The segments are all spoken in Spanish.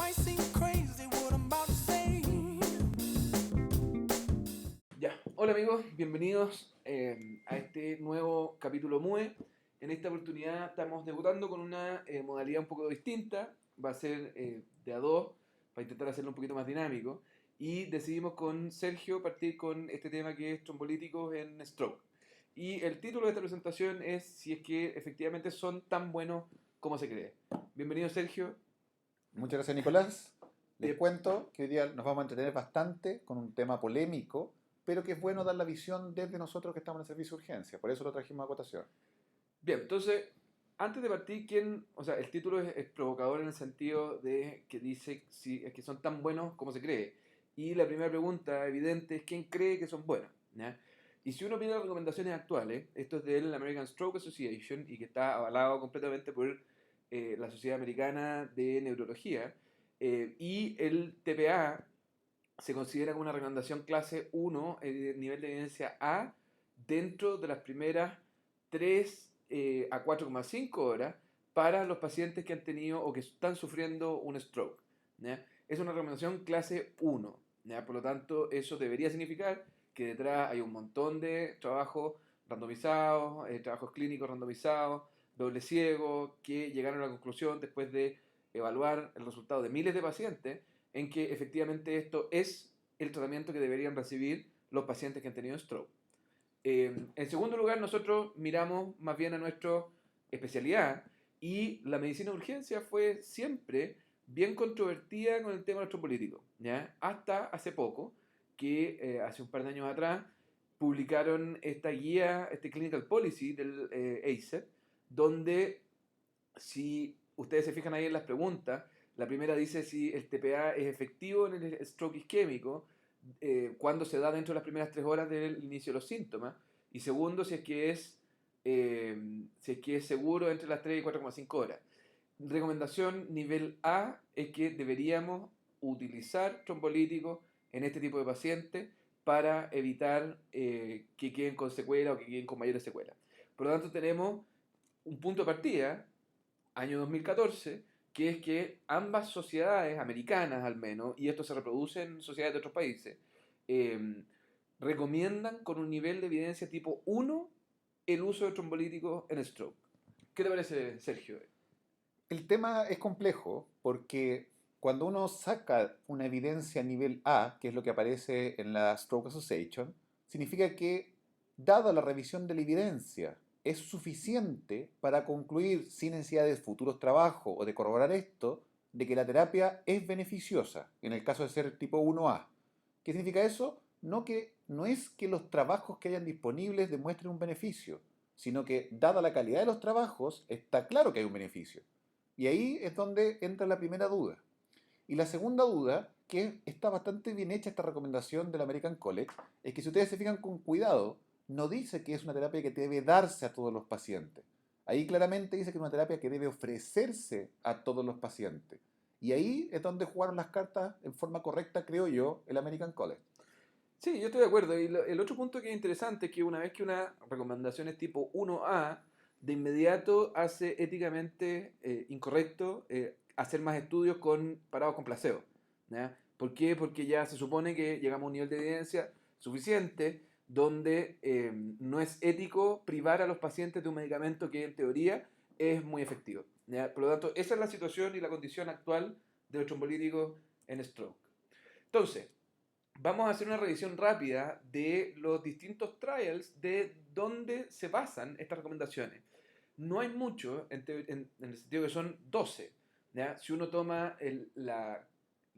might seem crazy what I'm about to say. Ya, hola amigos, bienvenidos a este nuevo capítulo MUE. En esta oportunidad estamos debutando con una modalidad un poco distinta. Va a ser de a dos para intentar hacerlo un poquito más dinámico. Y decidimos con Sergio partir con este tema que es trombolíticos en stroke. Y el título de esta presentación es si es que efectivamente son tan buenos como se cree. Bienvenido Sergio. Muchas gracias, Nicolás. Les Eh, cuento que hoy día nos vamos a entretener bastante con un tema polémico, pero que es bueno dar la visión desde nosotros que estamos en el servicio de urgencia. Por eso lo trajimos a cotación. Bien, entonces, antes de partir, o sea, el título es provocador en el sentido de que dice si es que son tan buenos como se cree. Y la primera pregunta evidente es quién cree que son buenos, ¿ya? Y si uno mira las recomendaciones actuales, esto es del American Stroke Association y que está avalado completamente por la Sociedad Americana de Neurología, y el TPA se considera como una recomendación clase 1, nivel de evidencia A, dentro de las primeras 3 a 4,5 horas para los pacientes que han tenido o que están sufriendo un stroke, ¿ya? Es una recomendación clase 1, ¿ya? Por lo tanto, eso debería significar que detrás hay un montón de trabajos randomizados, trabajos clínicos randomizados, doble ciego, que llegaron a la conclusión después de evaluar el resultado de miles de pacientes en que efectivamente esto es el tratamiento que deberían recibir los pacientes que han tenido stroke. En segundo lugar, nosotros miramos más bien a nuestra especialidad y la medicina de urgencia fue siempre bien controvertida con el tema de nuestro político, ¿ya? Hasta hace poco, que hace un par de años atrás, publicaron esta guía, este Clinical Policy del ACEP, donde si ustedes se fijan ahí en las preguntas, la primera dice si el TPA es efectivo en el stroke isquémico, cuando se da dentro de las primeras 3 horas del inicio de los síntomas. Y segundo, si es que es seguro entre las 3 y 4,5 horas. Recomendación nivel A es que deberíamos utilizar trombolíticos en este tipo de pacientes para evitar que queden con secuelas o que queden con mayores secuelas. Por lo tanto, tenemos un punto de partida año 2014, que es que ambas sociedades, americanas al menos, y esto se reproduce en sociedades de otros países, eh, recomiendan con un nivel de evidencia tipo 1 el uso de trombolíticos en stroke. ¿Qué te parece, Sergio? El tema es complejo porque cuando uno saca una evidencia a nivel A, que es lo que aparece en la Stroke Association, significa que, dada la revisión de la evidencia, es suficiente para concluir, sin necesidad de futuros trabajos o de corroborar esto, de que la terapia es beneficiosa, en el caso de ser tipo 1A. ¿Qué significa eso? No es que los trabajos que hayan disponibles demuestren un beneficio, sino que, dada la calidad de los trabajos, está claro que hay un beneficio. Y ahí es donde entra la primera duda. Y la segunda duda, que está bastante bien hecha esta recomendación del American College, es que si ustedes se fijan con cuidado, no dice que es una terapia que debe darse a todos los pacientes. Ahí claramente dice que es una terapia que debe ofrecerse a todos los pacientes. Y ahí es donde jugaron las cartas en forma correcta, creo yo, el American College. Sí, yo estoy de acuerdo. Y el otro punto que es interesante es que una vez que una recomendación es tipo 1A, de inmediato hace éticamente incorrecto hacer más estudios parados con placebo, ¿ya? ¿Por qué? Porque ya se supone que llegamos a un nivel de evidencia suficiente donde no es ético privar a los pacientes de un medicamento que en teoría es muy efectivo, ¿ya? Por lo tanto, esa es la situación y la condición actual de los trombolíticos en stroke. Entonces, vamos a hacer una revisión rápida de los distintos trials de dónde se basan estas recomendaciones. No hay mucho, en el sentido que son 12. ¿Ya? Si uno toma la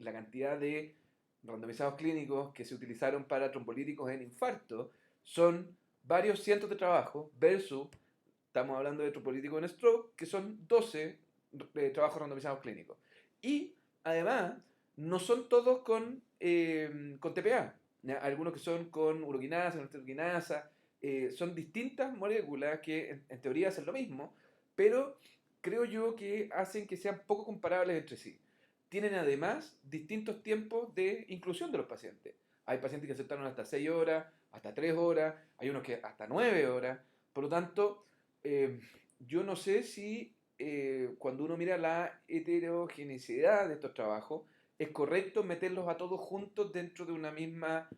cantidad de randomizados clínicos que se utilizaron para trombolíticos en infarto, son varios cientos de trabajos versus, estamos hablando de trombolíticos en stroke, que son 12 trabajos randomizados clínicos. Y además, no son todos con TPA. ¿Ya? Algunos que son con uroquinasa, con uroquinasa, son distintas moléculas que en teoría hacen lo mismo, pero creo yo que hacen que sean poco comparables entre sí. Tienen además distintos tiempos de inclusión de los pacientes. Hay pacientes que aceptaron hasta 6 horas, hasta 3 horas, hay unos que hasta 9 horas. Por lo tanto, yo no sé si cuando uno mira la heterogeneidad de estos trabajos, es correcto meterlos a todos juntos dentro de una misma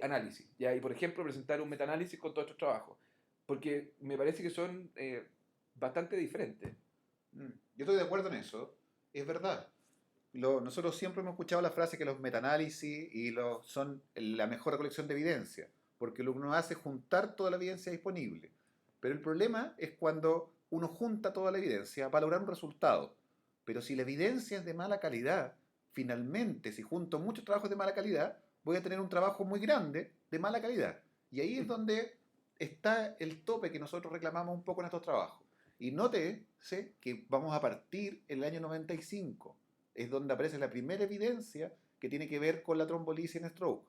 análisis, ¿ya? Y por ejemplo, presentar un metaanálisis con todos estos trabajos, porque me parece que son bastante diferentes. Mm, Yo estoy de acuerdo en eso, es verdad. Nosotros siempre hemos escuchado la frase que los metaanálisis son la mejor recolección de evidencia, porque lo que uno hace es juntar toda la evidencia disponible. Pero el problema es cuando uno junta toda la evidencia para lograr un resultado. Pero si la evidencia es de mala calidad, finalmente, si junto muchos trabajos de mala calidad, voy a tener un trabajo muy grande de mala calidad. Y ahí es donde está el tope que nosotros reclamamos un poco en estos trabajos. Y nótese que vamos a partir en el año 95. Es donde aparece la primera evidencia que tiene que ver con la trombolisis en stroke.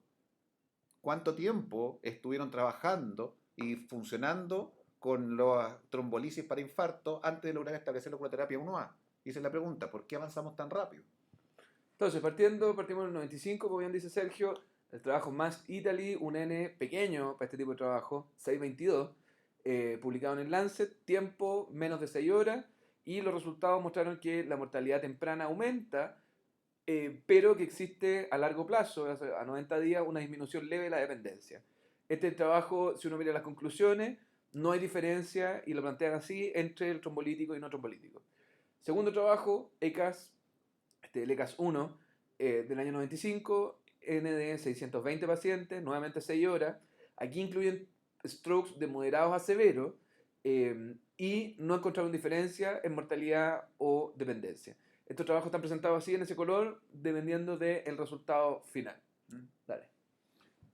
¿Cuánto tiempo estuvieron trabajando y funcionando con la trombolisis para infarto antes de lograr establecerlo con la terapia 1A? Y esa es la pregunta, ¿por qué avanzamos tan rápido? Entonces, partimos en el 95, como bien dice Sergio, el trabajo Mass Italy, un N pequeño para este tipo de trabajo, 622, publicado en el Lancet, tiempo menos de 6 horas, y los resultados mostraron que la mortalidad temprana aumenta, pero que existe a largo plazo, o sea, a 90 días, una disminución leve de la dependencia. Este trabajo, si uno mira las conclusiones, no hay diferencia, y lo plantean así, entre el trombolítico y no trombolítico. Segundo trabajo, el ECAS 1, del año 95, N de 620 pacientes, nuevamente 6 horas. Aquí incluyen strokes de moderados a severos y no encontraron diferencia en mortalidad o dependencia. Estos trabajos están presentados así en ese color, dependiendo del resultado final. Dale.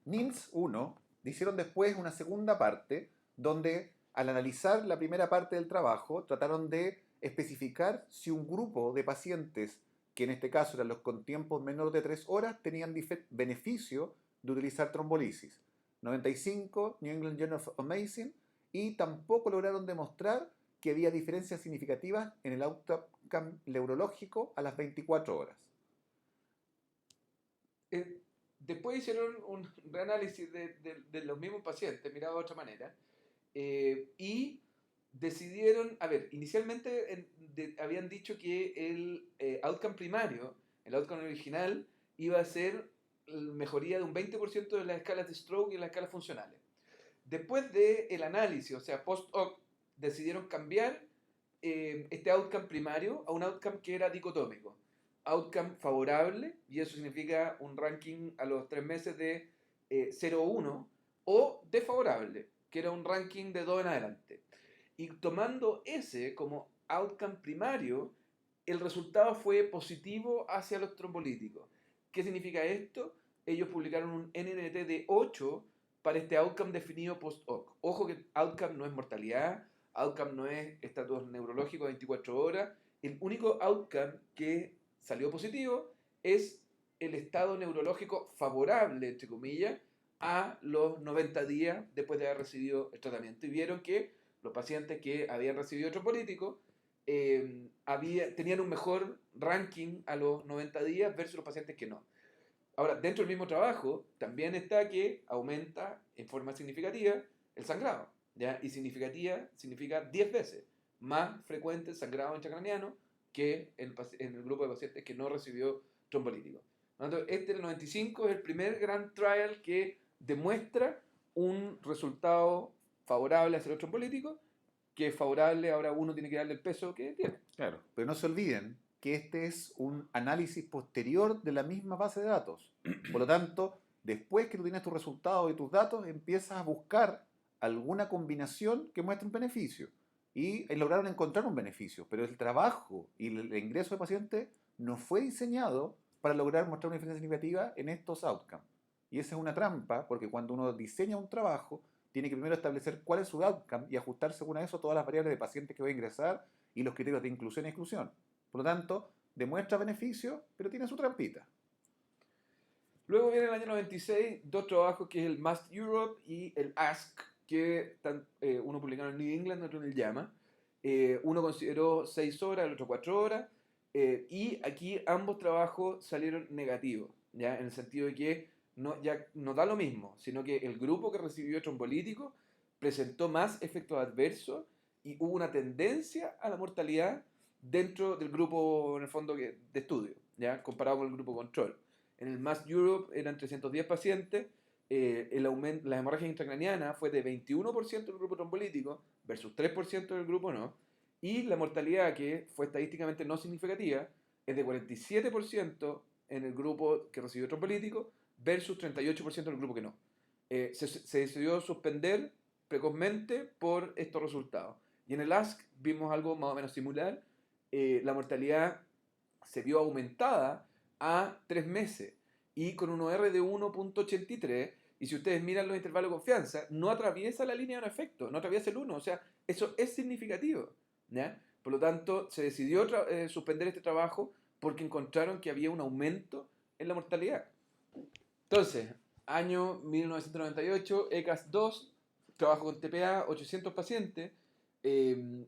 NINS 1 hicieron después una segunda parte donde al analizar la primera parte del trabajo trataron de especificar si un grupo de pacientes, que en este caso eran los con tiempos menores de 3 horas, tenían beneficio de utilizar trombolisis. 95, New England Journal of Medicine, y tampoco lograron demostrar que había diferencias significativas en el outcome neurológico a las 24 horas. Después hicieron un reanálisis de los mismos pacientes, mirado de otra manera, y decidieron, a ver, inicialmente habían dicho que el outcome primario, el outcome original, iba a ser mejoría de un 20% de las escalas de stroke y las escalas funcionales. Después del análisis, o sea, post-hoc, decidieron cambiar este outcome primario a un outcome que era dicotómico. Outcome favorable, y eso significa un ranking a los 3 meses de 0,1, o desfavorable, que era un ranking de 2 en adelante. Y tomando ese como outcome primario, el resultado fue positivo hacia los trombolíticos. ¿Qué significa esto? Ellos publicaron un NNT de 8 para este outcome definido post-hoc. Ojo que outcome no es mortalidad, outcome no es estatus neurológico de 24 horas. El único outcome que salió positivo es el estado neurológico favorable, entre comillas, a los 90 días después de haber recibido el tratamiento. Y vieron que los pacientes que habían recibido trombólíticos tenían un mejor ranking a los 90 días versus los pacientes que no. Ahora, dentro del mismo trabajo, también está que aumenta en forma significativa el sangrado, ¿ya? Y significativa significa 10 veces más frecuente el sangrado intracraneano que en el grupo de pacientes que no recibió trombolítico. Este del 95 es el primer gran trial que demuestra un resultado favorable hacia los trombólíticos, que es favorable, ahora uno tiene que darle el peso que tiene. Claro, pero no se olviden que este es un análisis posterior de la misma base de datos. Por lo tanto, después que tú tienes tus resultados y tus datos, empiezas a buscar alguna combinación que muestre un beneficio. Y lograron encontrar un beneficio, pero el trabajo y el ingreso de pacientes no fue diseñado para lograr mostrar una diferencia significativa en estos outcomes. Y esa es una trampa, porque cuando uno diseña un trabajo, tiene que primero establecer cuál es su outcome y ajustar según eso todas las variables de pacientes que va a ingresar y los criterios de inclusión y exclusión. Por lo tanto, demuestra beneficio, pero tiene su trampita. Luego viene el año 96, dos trabajos que es el MAST Europe y el ASK, que uno publicado en New England, otro en el JAMA. Uno consideró 6 horas, el otro 4 horas, y aquí ambos trabajos salieron negativos, ¿ya? En el sentido de que ya no da lo mismo, sino que el grupo que recibió trombolítico presentó más efectos adversos y hubo una tendencia a la mortalidad dentro del grupo, en el fondo, de estudio, ¿ya? Comparado con el grupo control. En el Mass Europe eran 310 pacientes, la hemorragia intracraniana fue de 21% del grupo trombolítico versus 3% del grupo no, y la mortalidad, que fue estadísticamente no significativa, es de 47% en el grupo que recibió trombolítico versus 38% en el grupo que no. Se decidió suspender precozmente por estos resultados. Y en el ASC vimos algo más o menos similar. La mortalidad se vio aumentada a 3 meses y con un OR de 1.83. Y si ustedes miran los intervalos de confianza, no atraviesa la línea de un efecto, no atraviesa el 1. O sea, eso es significativo, ¿ya? Por lo tanto, se decidió suspender este trabajo porque encontraron que había un aumento en la mortalidad. Entonces, año 1998, ECAS 2, trabajo con TPA, 800 pacientes, eh,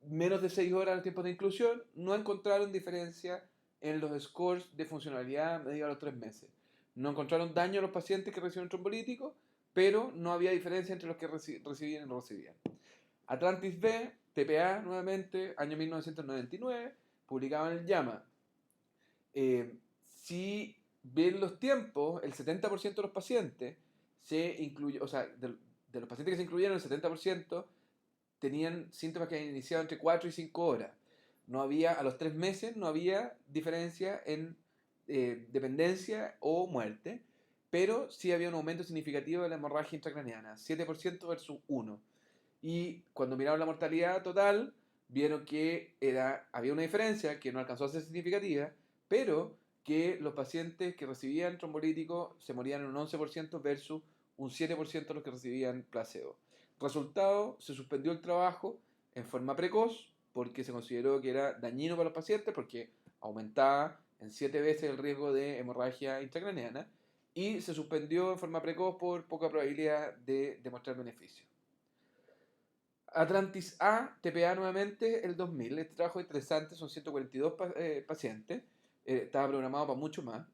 menos de 6 horas en tiempos de inclusión, no encontraron diferencia en los scores de funcionalidad medidos a los 3 meses. No encontraron daño a los pacientes que recibieron trombolítico, pero no había diferencia entre los que recibían y no recibían. Atlantis B, TPA nuevamente, año 1999, publicado en el JAMA. Si ven los tiempos, el 70% de los pacientes se incluye, o sea, de los pacientes que se incluyeron, el 70% tenían síntomas que habían iniciado entre 4 y 5 horas. No había, a los 3 meses, no había diferencia en dependencia o muerte, pero sí había un aumento significativo de la hemorragia intracraneana, 7% versus 1. Y cuando miraron la mortalidad total, vieron que había una diferencia que no alcanzó a ser significativa, pero que los pacientes que recibían trombolítico se morían en un 11% versus un 7% los que recibían placebo. Resultado, se suspendió el trabajo en forma precoz porque se consideró que era dañino para los pacientes porque aumentaba en 7 veces el riesgo de hemorragia intracraneana y se suspendió en forma precoz por poca probabilidad de demostrar beneficio. Atlantis A, TPA nuevamente, el 2000. Este trabajo es interesante, son 142 pacientes. Estaba programado para mucho más.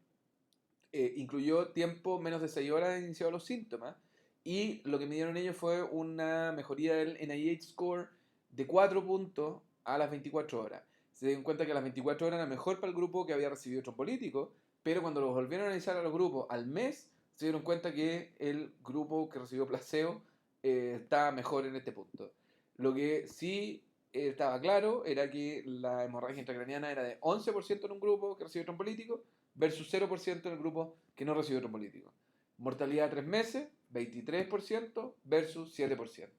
Incluyó tiempo menos de 6 horas de iniciado los síntomas. Y lo que midieron ellos fue una mejoría del NIH score de 4 puntos a las 24 horas. Se dieron cuenta que a las 24 horas era mejor para el grupo que había recibido trompolítico, pero cuando los volvieron a analizar a los grupos al mes, se dieron cuenta que el grupo que recibió placebo estaba mejor en este punto. Lo que sí estaba claro era que la hemorragia intracraniana era de 11% en un grupo que recibió trompolítico versus 0% en el grupo que no recibió trompolítico. Mortalidad a 3 meses, 23% versus 7%.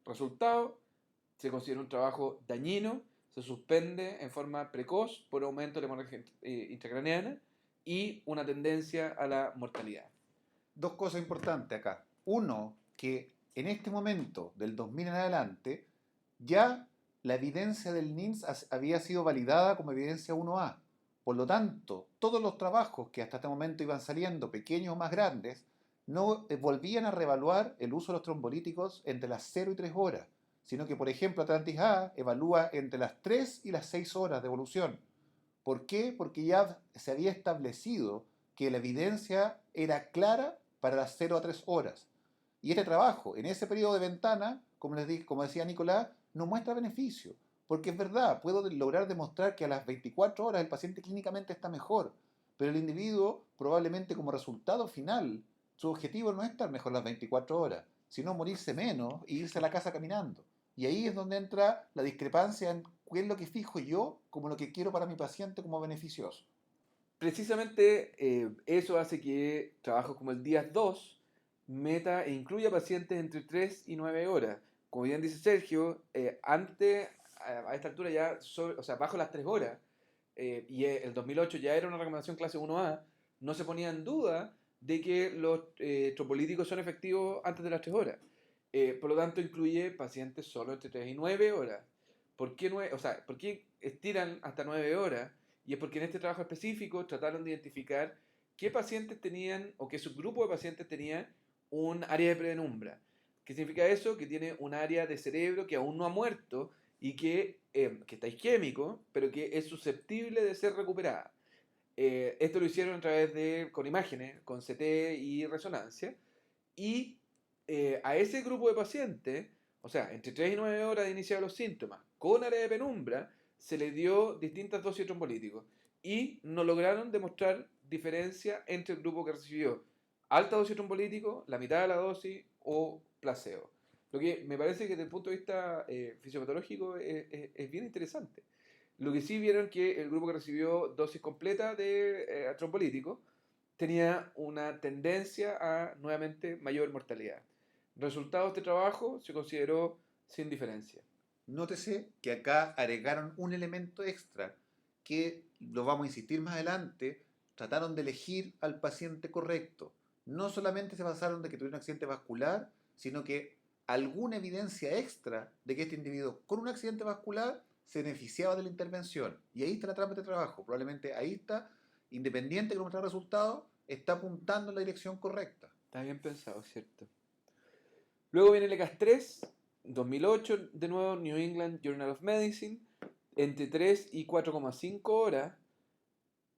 Resultado, se considera un trabajo dañino, se suspende en forma precoz por aumento de la hemorragia intracraneana y una tendencia a la mortalidad. Dos cosas importantes acá. Uno, que en este momento, del 2000 en adelante, ya la evidencia del NINS había sido validada como evidencia 1A. Por lo tanto, todos los trabajos que hasta este momento iban saliendo, pequeños o más grandes, no volvían a reevaluar el uso de los trombolíticos entre las 0 y 3 horas, sino que, por ejemplo, Atlantis A evalúa entre las 3 y las 6 horas de evolución. ¿Por qué? Porque ya se había establecido que la evidencia era clara para las 0 a 3 horas. Y este trabajo, en ese periodo de ventana, como decía Nicolás, no muestra beneficio. Porque es verdad, puedo lograr demostrar que a las 24 horas el paciente clínicamente está mejor, pero el individuo probablemente como resultado final, su objetivo no es estar mejor las 24 horas, sino morirse menos e irse a la casa caminando. Y ahí es donde entra la discrepancia en qué es lo que fijo yo como lo que quiero para mi paciente como beneficioso. Precisamente eso hace que trabajos como el DIAS 2 meta e incluya pacientes entre 3 y 9 horas. Como bien dice Sergio, antes, a esta altura ya, o sea, bajo las 3 horas, y el 2008 ya era una recomendación clase 1A, no se ponía en duda de que los tropolitíticos son efectivos antes de las 3 horas. Por lo tanto, incluye pacientes solo entre 3 y 9 horas. ¿Por qué, o sea, ¿por qué estiran hasta 9 horas? Y es porque en este trabajo específico trataron de identificar qué pacientes tenían o qué subgrupo de pacientes tenían un área de penumbra. ¿Qué significa eso? Que tiene un área de cerebro que aún no ha muerto y que está isquémico, pero que es susceptible de ser recuperada. Esto lo hicieron a través con imágenes, con CT y resonancia, y a ese grupo de pacientes, o sea, entre 3 y 9 horas de iniciar los síntomas, con área de penumbra, se le dio distintas dosis de trombólítico y no lograron demostrar diferencia entre el grupo que recibió alta dosis de trombólítico, la mitad de la dosis o placebo. Lo que me parece que desde el punto de vista fisiopatológico es bien interesante. Lo que sí vieron que el grupo que recibió dosis completa de trombólítico tenía una tendencia a nuevamente mayor mortalidad. Resultados de este trabajo se consideró sin diferencia. Nótese que acá agregaron un elemento extra que, lo vamos a insistir más adelante, trataron de elegir al paciente correcto. No solamente se basaron de que tuviera un accidente vascular, sino que alguna evidencia extra de que este individuo con un accidente vascular se beneficiaba de la intervención. Y ahí está la trampa de trabajo. Probablemente ahí está, independiente de cómo está el resultado, está apuntando en la dirección correcta. Está bien pensado, ¿cierto? Luego viene el ECAS-3, 2008, de nuevo, New England Journal of Medicine, entre 3 y 4,5 horas.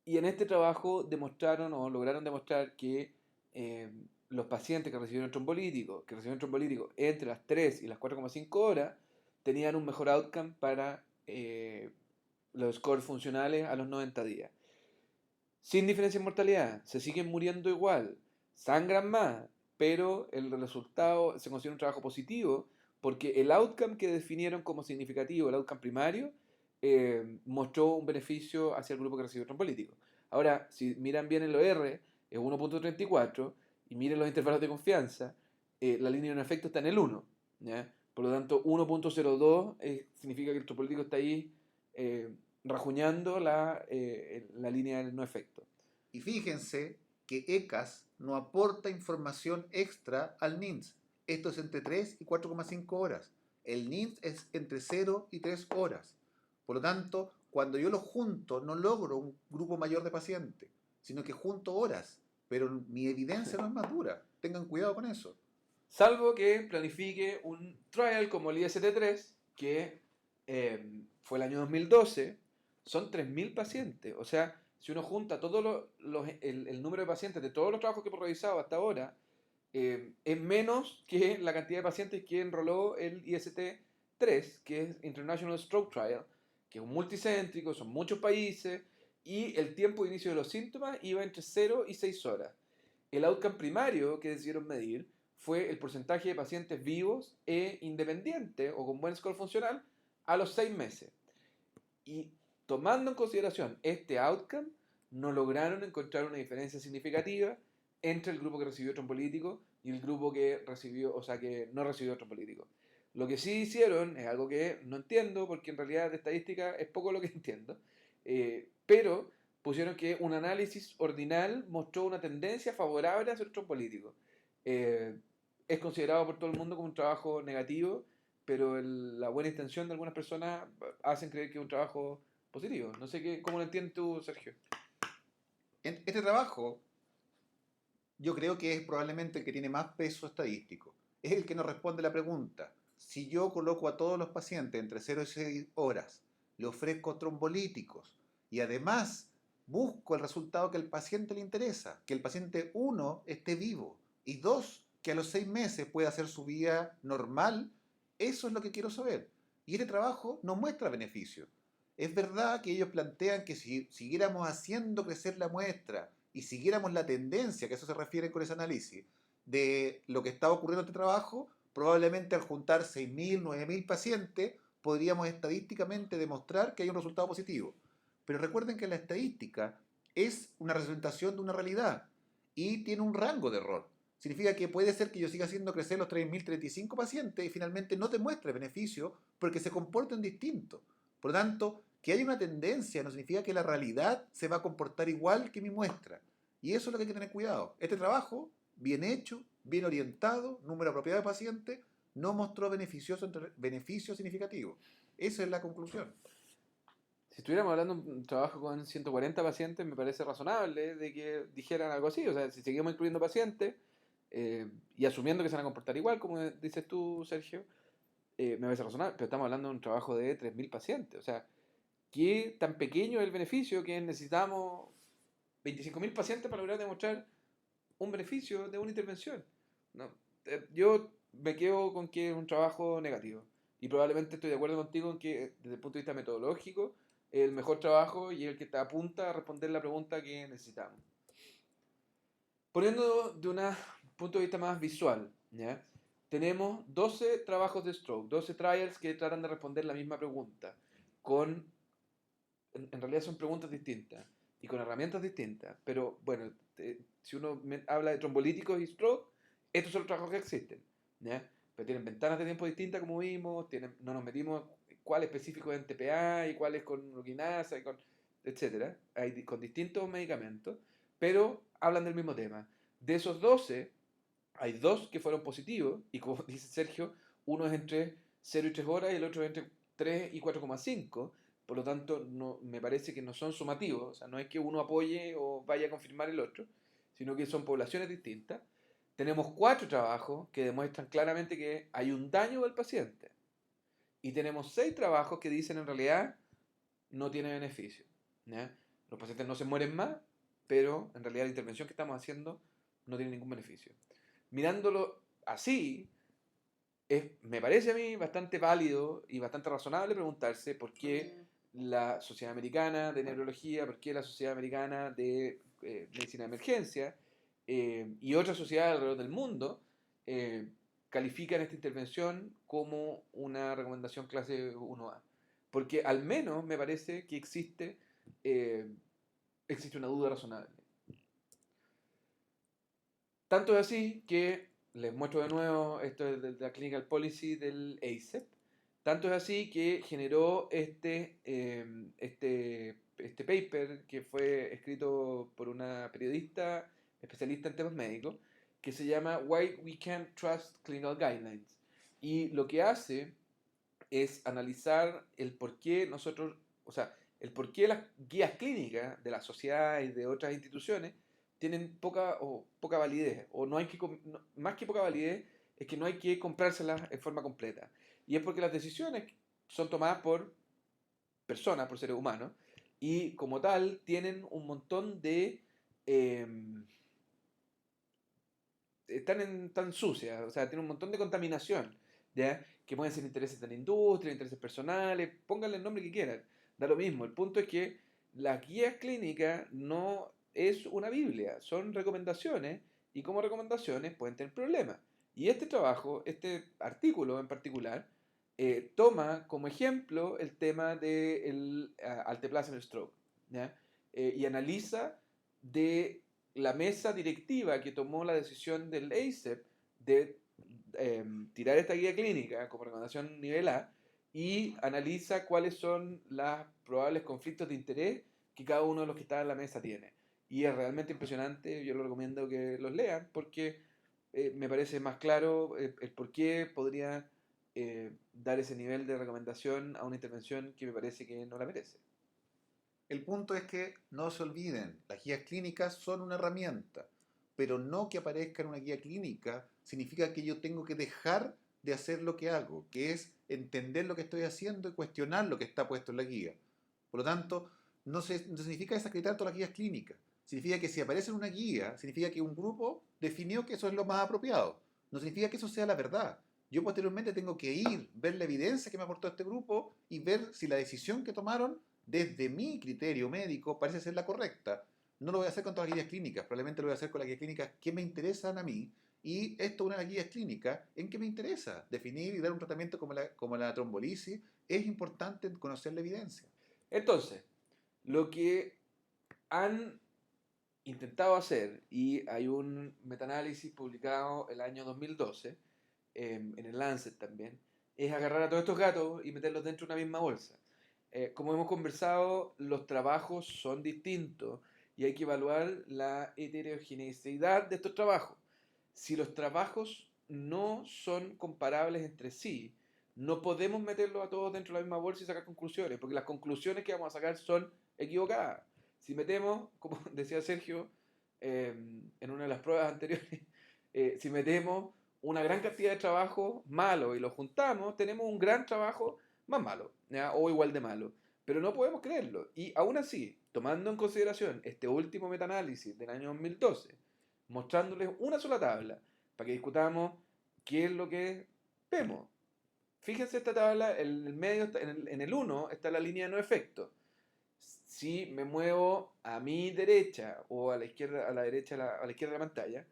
Y en este trabajo demostraron o lograron demostrar que los pacientes que recibieron trombolítico entre las 3 y las 4,5 horas tenían un mejor outcome para los scores funcionales a los 90 días. Sin diferencia en mortalidad, se siguen muriendo igual, sangran más, pero el resultado se considera un trabajo positivo porque el outcome que definieron como significativo, el outcome primario, mostró un beneficio hacia el grupo que recibió trombólítico. Ahora, si miran bien el OR, es 1.34 y miren los intervalos de confianza, la línea de no efecto está en el 1. ¿Ya? Por lo tanto, 1.02 significa que el trombólítico está ahí rajuñando la línea del no efecto. Y fíjense que ECAS no aporta información extra al NINS. Esto es entre 3 y 4,5 horas. El NINS es entre 0 y 3 horas. Por lo tanto, cuando yo lo junto, no logro un grupo mayor de pacientes, sino que junto horas. Pero mi evidencia no es más dura. Tengan cuidado con eso. Salvo que planifique un trial como el IST3, que fue el año 2012, son 3.000 pacientes. O sea, si uno junta todo el número de pacientes de todos los trabajos que hemos revisado hasta ahora, es menos que la cantidad de pacientes que enroló el IST3, que es International Stroke Trial, que es un multicéntrico, son muchos países, y el tiempo de inicio de los síntomas iba entre 0 y 6 horas. El outcome primario que decidieron medir fue el porcentaje de pacientes vivos e independientes o con buen score funcional a los 6 meses. Y tomando en consideración este outcome, no lograron encontrar una diferencia significativa entre el grupo que recibió trombólítico y el grupo que recibió, o sea, que no recibió trombólítico. Lo que sí hicieron es algo que no entiendo, porque en realidad de estadística es poco lo que entiendo, pero pusieron que un análisis ordinal mostró una tendencia favorable hacia el trombólítico. Es considerado por todo el mundo como un trabajo negativo, pero la buena intención de algunas personas hacen creer que es un trabajo positivo. No sé cómo lo entiendes tú, Sergio. Este trabajo, yo creo que es probablemente el que tiene más peso estadístico. Es el que nos responde la pregunta. Si yo coloco a todos los pacientes entre 0 y 6 horas, le ofrezco trombolíticos y además busco el resultado que al paciente le interesa, que el paciente 1 esté vivo y 2 que a los 6 meses pueda hacer su vida normal, eso es lo que quiero saber. Y este trabajo no muestra beneficio. Es verdad que ellos plantean que si siguiéramos haciendo crecer la muestra y siguiéramos la tendencia, que a eso se refiere con ese análisis, de lo que estaba ocurriendo en este trabajo, probablemente al juntar 6.000, 9.000 pacientes, podríamos estadísticamente demostrar que hay un resultado positivo. Pero recuerden que la estadística es una representación de una realidad y tiene un rango de error. Significa que puede ser que yo siga haciendo crecer los 3.035 pacientes y finalmente no te muestre beneficio porque se comporten distintos. Por lo tanto, que haya una tendencia no significa que la realidad se va a comportar igual que mi muestra. Y eso es lo que hay que tener cuidado. Este trabajo, bien hecho, bien orientado, número apropiado de pacientes, no mostró beneficios significativos. Esa es la conclusión. Si estuviéramos hablando de un trabajo con 140 pacientes, me parece razonable de que dijeran algo así. O sea, si seguimos incluyendo pacientes y asumiendo que se van a comportar igual, como dices tú, Sergio, me parece razonable. Pero estamos hablando de un trabajo de 3.000 pacientes. O sea, ¿qué tan pequeño es el beneficio que necesitamos 25.000 pacientes para lograr demostrar un beneficio de una intervención? No, yo me quedo con que es un trabajo negativo. Y probablemente estoy de acuerdo contigo en que desde el punto de vista metodológico, el mejor trabajo y el que te apunta a responder la pregunta que necesitamos. Poniendo de un punto de vista más visual, ¿ya? Tenemos 12 trabajos de Stroke, 12 trials que tratan de responder la misma pregunta, con, en realidad son preguntas distintas y con herramientas distintas, pero bueno, si uno habla de trombolíticos y Stroke, estos son los trabajos que existen, ¿ya? Pero tienen ventanas de tiempo distintas, como vimos, no nos metimos cuál específico es en TPA y cuál es con uroquinasa, y con, etcétera, con distintos medicamentos, pero hablan del mismo tema. De esos 12, hay dos que fueron positivos, y como dice Sergio, uno es entre 0 y 3 horas y el otro es entre 3 y 4,5. Por lo tanto, no, me parece que no son sumativos, o sea, no es que uno apoye o vaya a confirmar el otro, sino que son poblaciones distintas. Tenemos 4 trabajos que demuestran claramente que hay un daño del paciente. Y tenemos 6 trabajos que dicen en realidad no tiene beneficio, ¿ya? Los pacientes no se mueren más, pero en realidad la intervención que estamos haciendo no tiene ningún beneficio. Mirándolo así, me parece a mí bastante válido y bastante razonable preguntarse por qué la Sociedad Americana de Neurología, por qué la Sociedad Americana de Medicina de Emergencia y otras sociedades alrededor del mundo eh, califican esta intervención como una recomendación clase 1A. Porque al menos me parece que eh, existe una duda razonable. Tanto es así que les muestro de nuevo esto es de la Clinical Policy del ACEP. Tanto es así que generó este paper que fue escrito por una periodista especialista en temas médicos que se llama Why We Can't Trust Clinical Guidelines. Y lo que hace es analizar el por qué nosotros, o sea, el por qué las guías clínicas de la sociedad y de otras instituciones tienen poca validez, o no hay que, más que poca validez, es que no hay que comprárselas en forma completa. Y es porque las decisiones son tomadas por personas, por seres humanos, y como tal tienen un montón de... Eh, tan sucias, o sea, tienen un montón de contaminación, ¿ya? Que pueden ser intereses de la industria, intereses personales, pónganle el nombre que quieran, da lo mismo. El punto es que las guías clínicas no es una Biblia, son recomendaciones y como recomendaciones pueden tener problemas. Y este trabajo, este artículo en particular, toma como ejemplo el tema del Alteplazma Stroke, ¿ya? Y analiza de la mesa directiva que tomó la decisión del ACEP de tirar esta guía clínica como recomendación nivel A y analiza cuáles son los probables conflictos de interés que cada uno de los que está en la mesa tiene. Y es realmente impresionante, yo lo recomiendo que los lean porque me parece más claro el por qué podría dar ese nivel de recomendación a una intervención que me parece que no la merece. El punto es que no se olviden, las guías clínicas son una herramienta, pero no que aparezca en una guía clínica significa que yo tengo que dejar de hacer lo que hago, que es entender lo que estoy haciendo y cuestionar lo que está puesto en la guía. Por lo tanto, no significa desacreditar todas las guías clínicas. Significa que si aparece en una guía, significa que un grupo definió que eso es lo más apropiado. No significa que eso sea la verdad. Yo posteriormente tengo que ir, ver la evidencia que me aportó este grupo y ver si la decisión que tomaron desde mi criterio médico parece ser la correcta. No lo voy a hacer con todas las guías clínicas, probablemente lo voy a hacer con las guías clínicas que me interesan a mí. Y esto es una de las guías clínicas en que me interesa definir y dar un tratamiento como la trombolisis. Es importante conocer la evidencia. Entonces, lo que han intentado hacer, y hay un metaanálisis publicado el año 2012, en el Lancet también, es agarrar a todos estos gatos y meterlos dentro de una misma bolsa. Como hemos conversado, los trabajos son distintos y hay que evaluar la heterogeneidad de estos trabajos. Si los trabajos no son comparables entre sí, no podemos meterlos a todos dentro de la misma bolsa y sacar conclusiones, porque las conclusiones que vamos a sacar son equivocadas. Si metemos, como decía Sergio en una de las pruebas anteriores, si metemos una gran cantidad de trabajo malo y lo juntamos, tenemos un gran trabajo más malo, ¿ya? O igual de malo. Pero no podemos creerlo. Y aún así, tomando en consideración este último metaanálisis del año 2012, mostrándoles una sola tabla para que discutamos qué es lo que vemos. fíjense esta tabla, en el medio, en el 1 está la línea de no efecto. Si me muevo a mi derecha o a la izquierda, a la derecha, a la izquierda de la pantalla,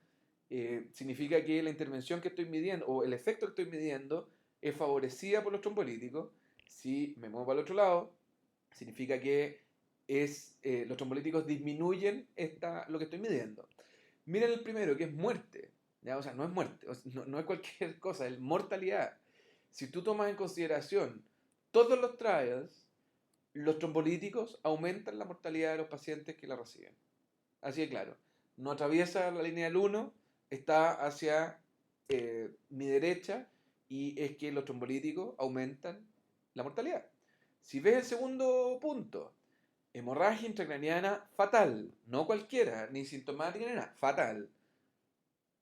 significa que la intervención que estoy midiendo o el efecto que estoy midiendo es favorecida por los trombolíticos. Si me muevo para el otro lado, significa que los trombolíticos disminuyen lo que estoy midiendo. Miren el primero, que es muerte. ¿Ya? O sea, no es muerte, no es cualquier cosa, es mortalidad. Si tú tomas en consideración todos los trials, los trombolíticos aumentan la mortalidad de los pacientes que la reciben. Así de claro. No atraviesa la línea del 1, está hacia mi derecha y es que los trombolíticos aumentan la mortalidad. Si ves el segundo punto, hemorragia intracraniana fatal, no cualquiera, ni sintomática ni nada, fatal.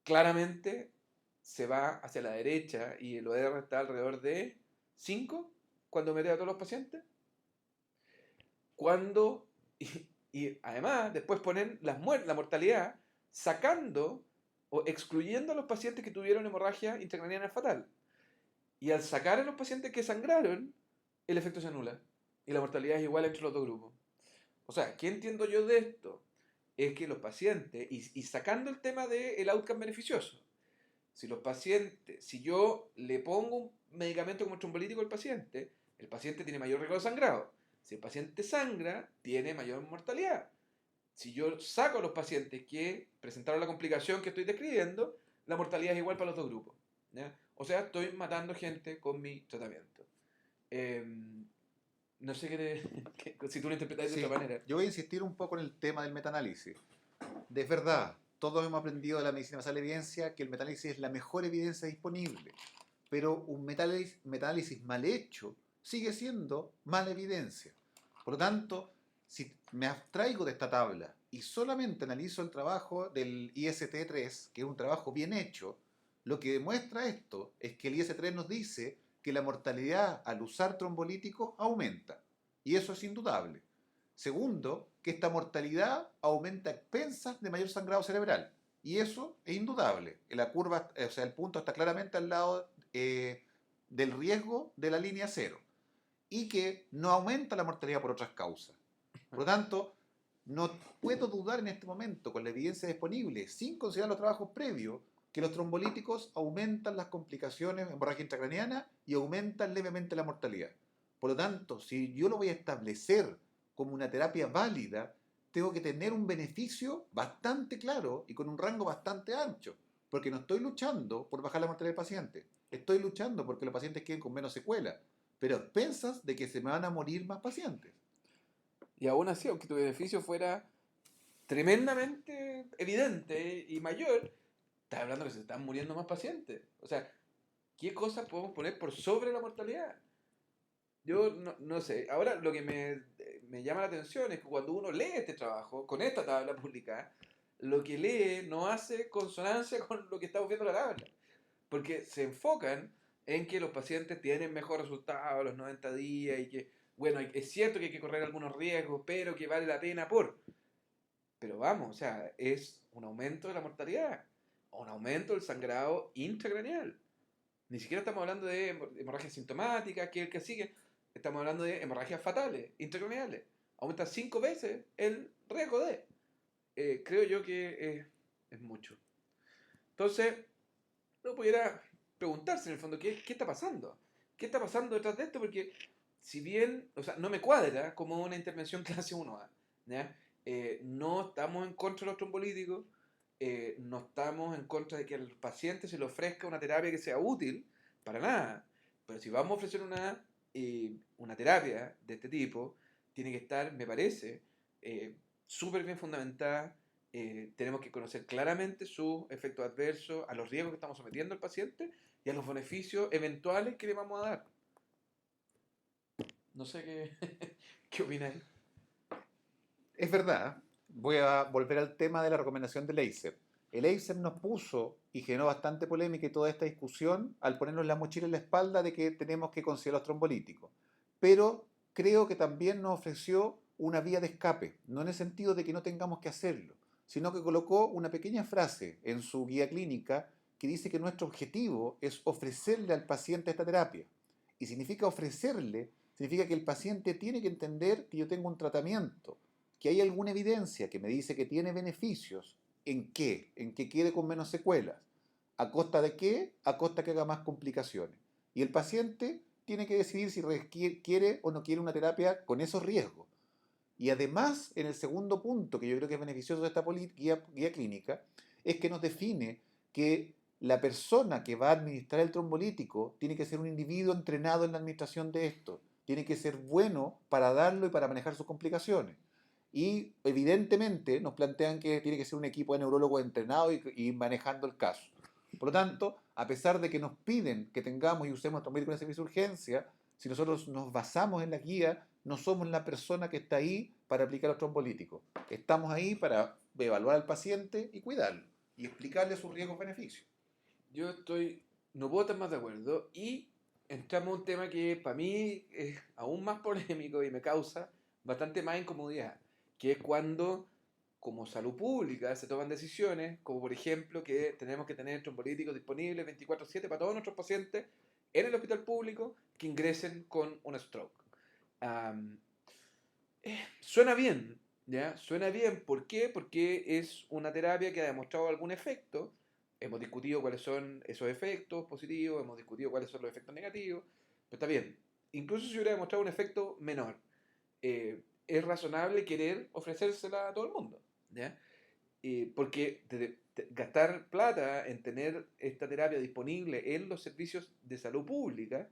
Claramente se va hacia la derecha y el OR está alrededor de 5 cuando mete a todos los pacientes. Cuando, y además después ponen la mortalidad sacando o excluyendo a los pacientes que tuvieron hemorragia intracraniana fatal. Y al sacar a los pacientes que sangraron, el efecto se anula. Y la mortalidad es igual entre los dos grupos. O sea, ¿qué entiendo yo de esto? Es que los pacientes, y sacando el tema del outcome beneficioso, si yo le pongo un medicamento como trombolítico al paciente, el paciente tiene mayor riesgo de sangrado. Si el paciente sangra, tiene mayor mortalidad. Si yo saco a los pacientes que presentaron la complicación que estoy describiendo, la mortalidad es igual para los dos grupos. ¿Ya? O sea, estoy matando gente con mi tratamiento. No sé si tú lo interpretas de Sí, otra manera. yo voy a insistir un poco en el tema del metaanálisis. De verdad, todos hemos aprendido de la medicina basada en la evidencia que el metaanálisis es la mejor evidencia disponible, pero un metaanálisis mal hecho sigue siendo mala evidencia. Por lo tanto, si me abstraigo de esta tabla y solamente analizo el trabajo del IST3, que es un trabajo bien hecho, lo que demuestra esto es que el IS3 nos dice que la mortalidad al usar trombolíticos aumenta. Y eso es indudable. Segundo, que esta mortalidad aumenta a expensas de mayor sangrado cerebral. Y eso es indudable. La curva, o sea, el punto está claramente al lado del riesgo de la línea cero. Y que no aumenta la mortalidad por otras causas. Por lo tanto, no puedo dudar en este momento, con la evidencia disponible, sin considerar los trabajos previos, que los trombolíticos aumentan las complicaciones en hemorragia intracraniana y aumentan levemente la mortalidad. Por lo tanto, si yo lo voy a establecer como una terapia válida, tengo que tener un beneficio bastante claro y con un rango bastante ancho, porque no estoy luchando por bajar la mortalidad del paciente, estoy luchando porque los pacientes queden con menos secuelas, pero a expensas de que se me van a morir más pacientes. Y aún así, aunque tu beneficio fuera tremendamente evidente y mayor, estás hablando que se están muriendo más pacientes. O sea, ¿qué cosas podemos poner por sobre la mortalidad? Yo no sé. Ahora lo que me llama la atención es que cuando uno lee este trabajo, con esta tabla publicada, lo que lee no hace consonancia con lo que estamos viendo en la tabla. Porque se enfocan en que los pacientes tienen mejor resultado a los 90 días y que, bueno, es cierto que hay que correr algunos riesgos, pero que vale la pena por... Pero vamos, o sea, es un aumento de la mortalidad o un aumento del sangrado intracraneal. Ni siquiera estamos hablando de hemorragia sintomática, que es el que sigue. Estamos hablando de hemorragias fatales, intracraneales. Aumenta 5 veces el riesgo de. Creo yo que es mucho. Entonces, uno pudiera preguntarse en el fondo, ¿qué está pasando? ¿Qué está pasando detrás de esto? Porque si bien, o sea, no me cuadra como una intervención clase 1A, ¿ya? No estamos en contra de los trombolíticos, no estamos en contra de que al paciente se le ofrezca una terapia que sea útil, para nada. Pero si vamos a ofrecer una terapia de este tipo, tiene que estar, me parece, súper bien fundamentada. Tenemos que conocer claramente sus efectos adversos, a los riesgos que estamos sometiendo al paciente y a los beneficios eventuales que le vamos a dar. No sé qué opináis. Es verdad, voy a volver al tema de la recomendación del ACEP. El ACEP nos puso y generó bastante polémica y toda esta discusión al ponernos la mochila en la espalda de que tenemos que considerar los trombolíticos. Pero creo que también nos ofreció una vía de escape, no en el sentido de que no tengamos que hacerlo, sino que colocó una pequeña frase en su guía clínica que dice que nuestro objetivo es ofrecerle al paciente esta terapia. Y significa ofrecerle, significa que el paciente tiene que entender que yo tengo un tratamiento, que hay alguna evidencia que me dice que tiene beneficios. ¿En qué? En que quede con menos secuelas. ¿A costa de qué? A costa que haga más complicaciones. Y el paciente tiene que decidir si quiere o no quiere una terapia con esos riesgos. Y además, en el segundo punto, que yo creo que es beneficioso de esta guía clínica, es que nos define que la persona que va a administrar el trombolítico tiene que ser un individuo entrenado en la administración de esto. Tiene que ser bueno para darlo y para manejar sus complicaciones. Y evidentemente nos plantean que tiene que ser un equipo de neurólogos entrenado y manejando el caso. Por lo tanto, a pesar de que nos piden que tengamos y usemos trombolítico en el servicio de urgencia, si nosotros nos basamos en la guía, no somos la persona que está ahí para aplicar los trombolíticos. Estamos ahí para evaluar al paciente y cuidarlo y explicarle sus riesgos-beneficios. Yo estoy, no puedo estar más de acuerdo y entramos a un tema que para mí es aún más polémico y me causa bastante más incomodidad, que es cuando como salud pública se toman decisiones, como por ejemplo que tenemos que tener trombolíticos disponibles 24/7 para todos nuestros pacientes en el hospital público que ingresen con un stroke. Am, Suena bien, ¿ya? Suena bien. ¿Por qué? Porque es una terapia que ha demostrado algún efecto. Hemos discutido cuáles son esos efectos positivos, hemos discutido cuáles son los efectos negativos, pero está bien. Incluso si hubiera demostrado un efecto menor, es razonable querer ofrecérsela a todo el mundo, ¿ya? Porque gastar plata en tener esta terapia disponible en los servicios de salud pública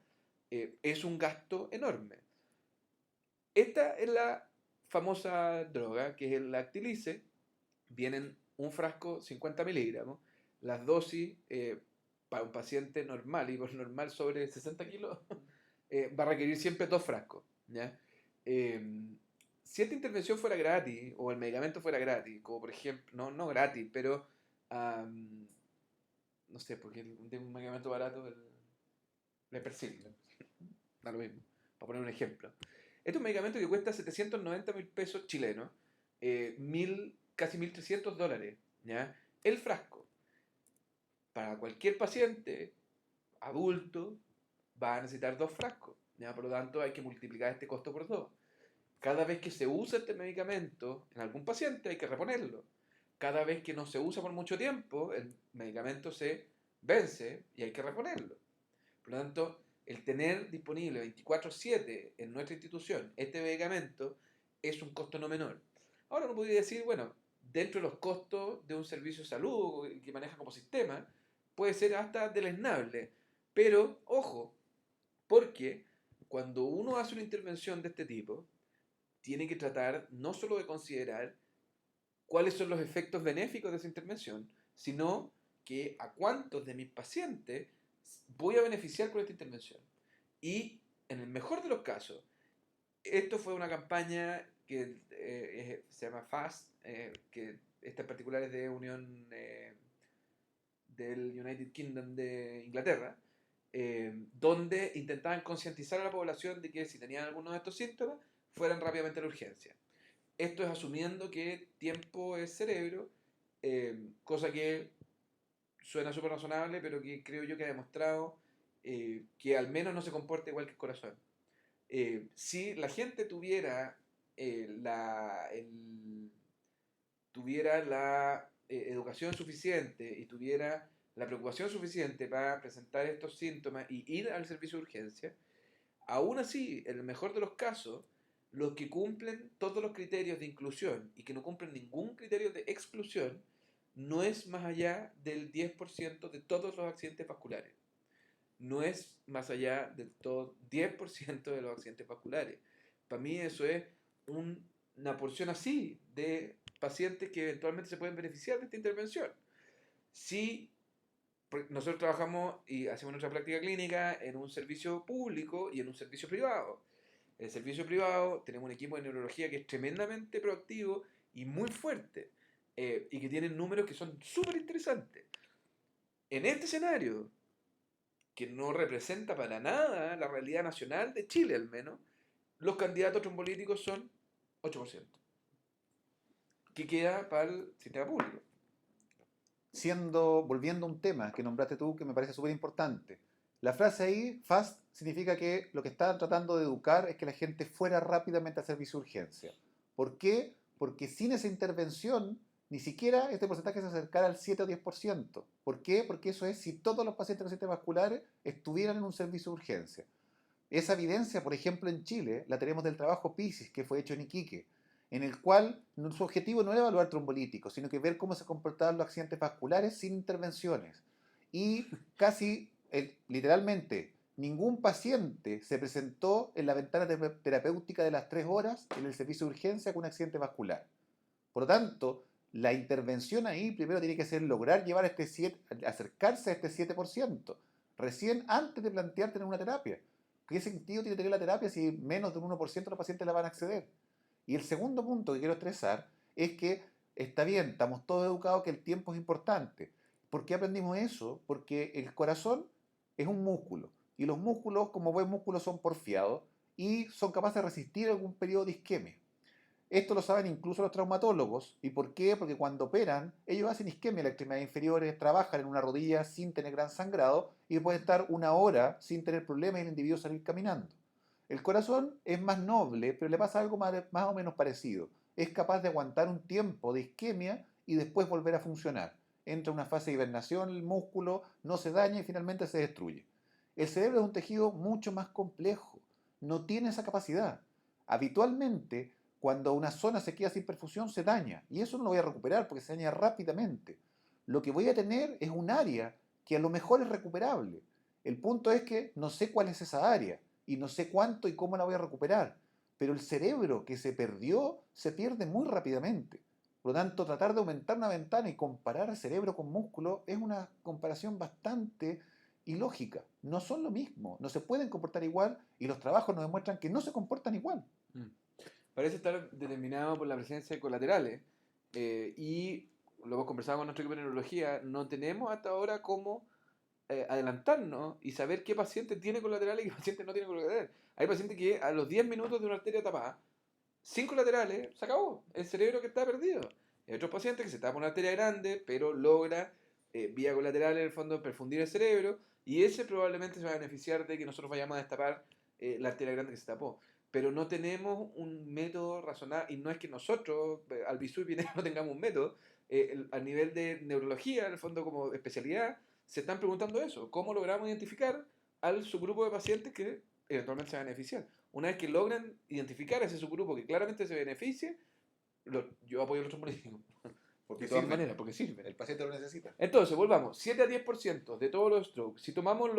es un gasto enorme. Esta es la famosa droga, que es el Lactilice. Vienen un frasco 50 miligramos. Las dosis para un paciente normal, y por normal sobre 60 kilos, va a requerir siempre 2 frascos. ¿Ya? Si esta intervención fuera gratis, o el medicamento fuera gratis, como por ejemplo, no gratis, pero no sé, porque de un medicamento barato, el Lepersil, da lo mismo, para poner un ejemplo. Este es un medicamento que cuesta 790.000 pesos chilenos, casi $1.300, ¿ya? El frasco, para cualquier paciente adulto, va a necesitar 2 frascos, ¿ya? Por lo tanto, hay que multiplicar este costo por 2. Cada vez que se usa este medicamento en algún paciente, hay que reponerlo. Cada vez que no se usa por mucho tiempo, el medicamento se vence y hay que reponerlo. Por lo tanto, el tener disponible 24/7 en nuestra institución este medicamento es un costo no menor. Ahora uno podría decir, bueno, dentro de los costos de un servicio de salud que maneja como sistema, puede ser hasta deleznable. Pero, ojo, porque cuando uno hace una intervención de este tipo, tiene que tratar no solo de considerar cuáles son los efectos benéficos de esa intervención, sino que a cuántos de mis pacientes voy a beneficiar con esta intervención. Y en el mejor de los casos, esto fue una campaña que se llama FAST, que esta en particular es de Unión del United Kingdom de Inglaterra, donde intentaban concientizar a la población de que si tenían algunos de estos síntomas, fueran rápidamente a la urgencia. Esto es asumiendo que tiempo es cerebro, cosa que suena súper razonable, pero que creo yo que ha demostrado que al menos no se comporta igual que el corazón. Si la gente tuviera la educación suficiente y tuviera la preocupación suficiente para presentar estos síntomas y ir al servicio de urgencia, aún así, en el mejor de los casos, los que cumplen todos los criterios de inclusión y que no cumplen ningún criterio de exclusión, no es más allá del 10% de todos los accidentes vasculares. No es más allá del todo 10% de los accidentes vasculares. Para mí eso es una porción así de pacientes que eventualmente se pueden beneficiar de esta intervención. Si nosotros trabajamos y hacemos nuestra práctica clínica en un servicio público y en un servicio privado. En el servicio privado tenemos un equipo de neurología que es tremendamente proactivo y muy fuerte, y que tienen números que son súper interesantes. En este escenario, que no representa para nada la realidad nacional de Chile al menos, los candidatos trombólíticos son 8%, que queda para el sistema público. Volviendo a un tema que nombraste tú que me parece súper importante, La frase ahí, fast, significa que lo que están tratando de educar es que la gente fuera rápidamente al servicio de urgencia. ¿Por qué? Porque sin esa intervención, ni siquiera este porcentaje se acercara al 7 o 10%. ¿Por qué? Porque eso es si todos los pacientes con accidentes vasculares estuvieran en un servicio de urgencia. Esa evidencia, por ejemplo, en Chile, la tenemos del trabajo PISIS, que fue hecho en Iquique, en el cual su objetivo no era evaluar trombolíticos, sino que ver cómo se comportaban los accidentes vasculares sin intervenciones. Y casi, literalmente, ningún paciente se presentó en la ventana terapéutica de las 3 horas en el servicio de urgencia con un accidente vascular. Por lo tanto, la intervención ahí primero tiene que ser lograr llevar acercarse a este 7%, recién antes de plantear tener una terapia. ¿Qué sentido tiene tener la terapia si menos de un 1% de los pacientes la van a acceder? Y el segundo punto que quiero estresar es que está bien, estamos todos educados que el tiempo es importante. ¿Por qué aprendimos eso? Porque el corazón es un músculo y los músculos, como buen músculo, son porfiados y son capaces de resistir algún periodo de isquemia. Esto lo saben incluso los traumatólogos. ¿Y por qué? Porque cuando operan, ellos hacen isquemia en las extremidades inferiores, trabajan en una rodilla sin tener gran sangrado y pueden estar una hora sin tener problemas y el individuo salir caminando. El corazón es más noble, pero le pasa algo más o menos parecido. Es capaz de aguantar un tiempo de isquemia y después volver a funcionar. Entra en una fase de hibernación, el músculo no se daña y finalmente se destruye. El cerebro es un tejido mucho más complejo. No tiene esa capacidad. Habitualmente, cuando una zona se queda sin perfusión, se daña. Y eso no lo voy a recuperar porque se daña rápidamente. Lo que voy a tener es un área que a lo mejor es recuperable. El punto es que no sé cuál es esa área y no sé cuánto y cómo la voy a recuperar. Pero el cerebro que se perdió se pierde muy rápidamente. Por lo tanto, tratar de aumentar una ventana y comparar cerebro con músculo es una comparación bastante ilógica. No son lo mismo, no se pueden comportar igual y los trabajos nos demuestran que no se comportan igual. Mm. Parece estar determinado por la presencia de colaterales y lo hemos conversado con nuestro equipo de neurología, no tenemos hasta ahora cómo adelantarnos y saber qué paciente tiene colaterales y qué paciente no tiene colaterales. Hay pacientes que a los 10 minutos de una arteria tapada, sin colaterales, se acabó, el cerebro que está perdido. Hay otros pacientes que se tapa una arteria grande, pero logra vía colateral en el fondo perfundir el cerebro y ese probablemente se va a beneficiar de que nosotros vayamos a destapar la arteria grande que se tapó. Pero no tenemos un método razonable, y no es que nosotros, al Bisubi, no tengamos un método, a nivel de neurología, en el fondo como especialidad, se están preguntando eso, ¿cómo logramos identificar al subgrupo de pacientes que eventualmente se van a beneficiar? Una vez que logran identificar a ese subgrupo que claramente se beneficie, yo apoyo a los políticos. Porque De todas sirven. maneras, porque sirven. El paciente lo necesita. Entonces, volvamos, 7 a 10% de todos los strokes, si tomamos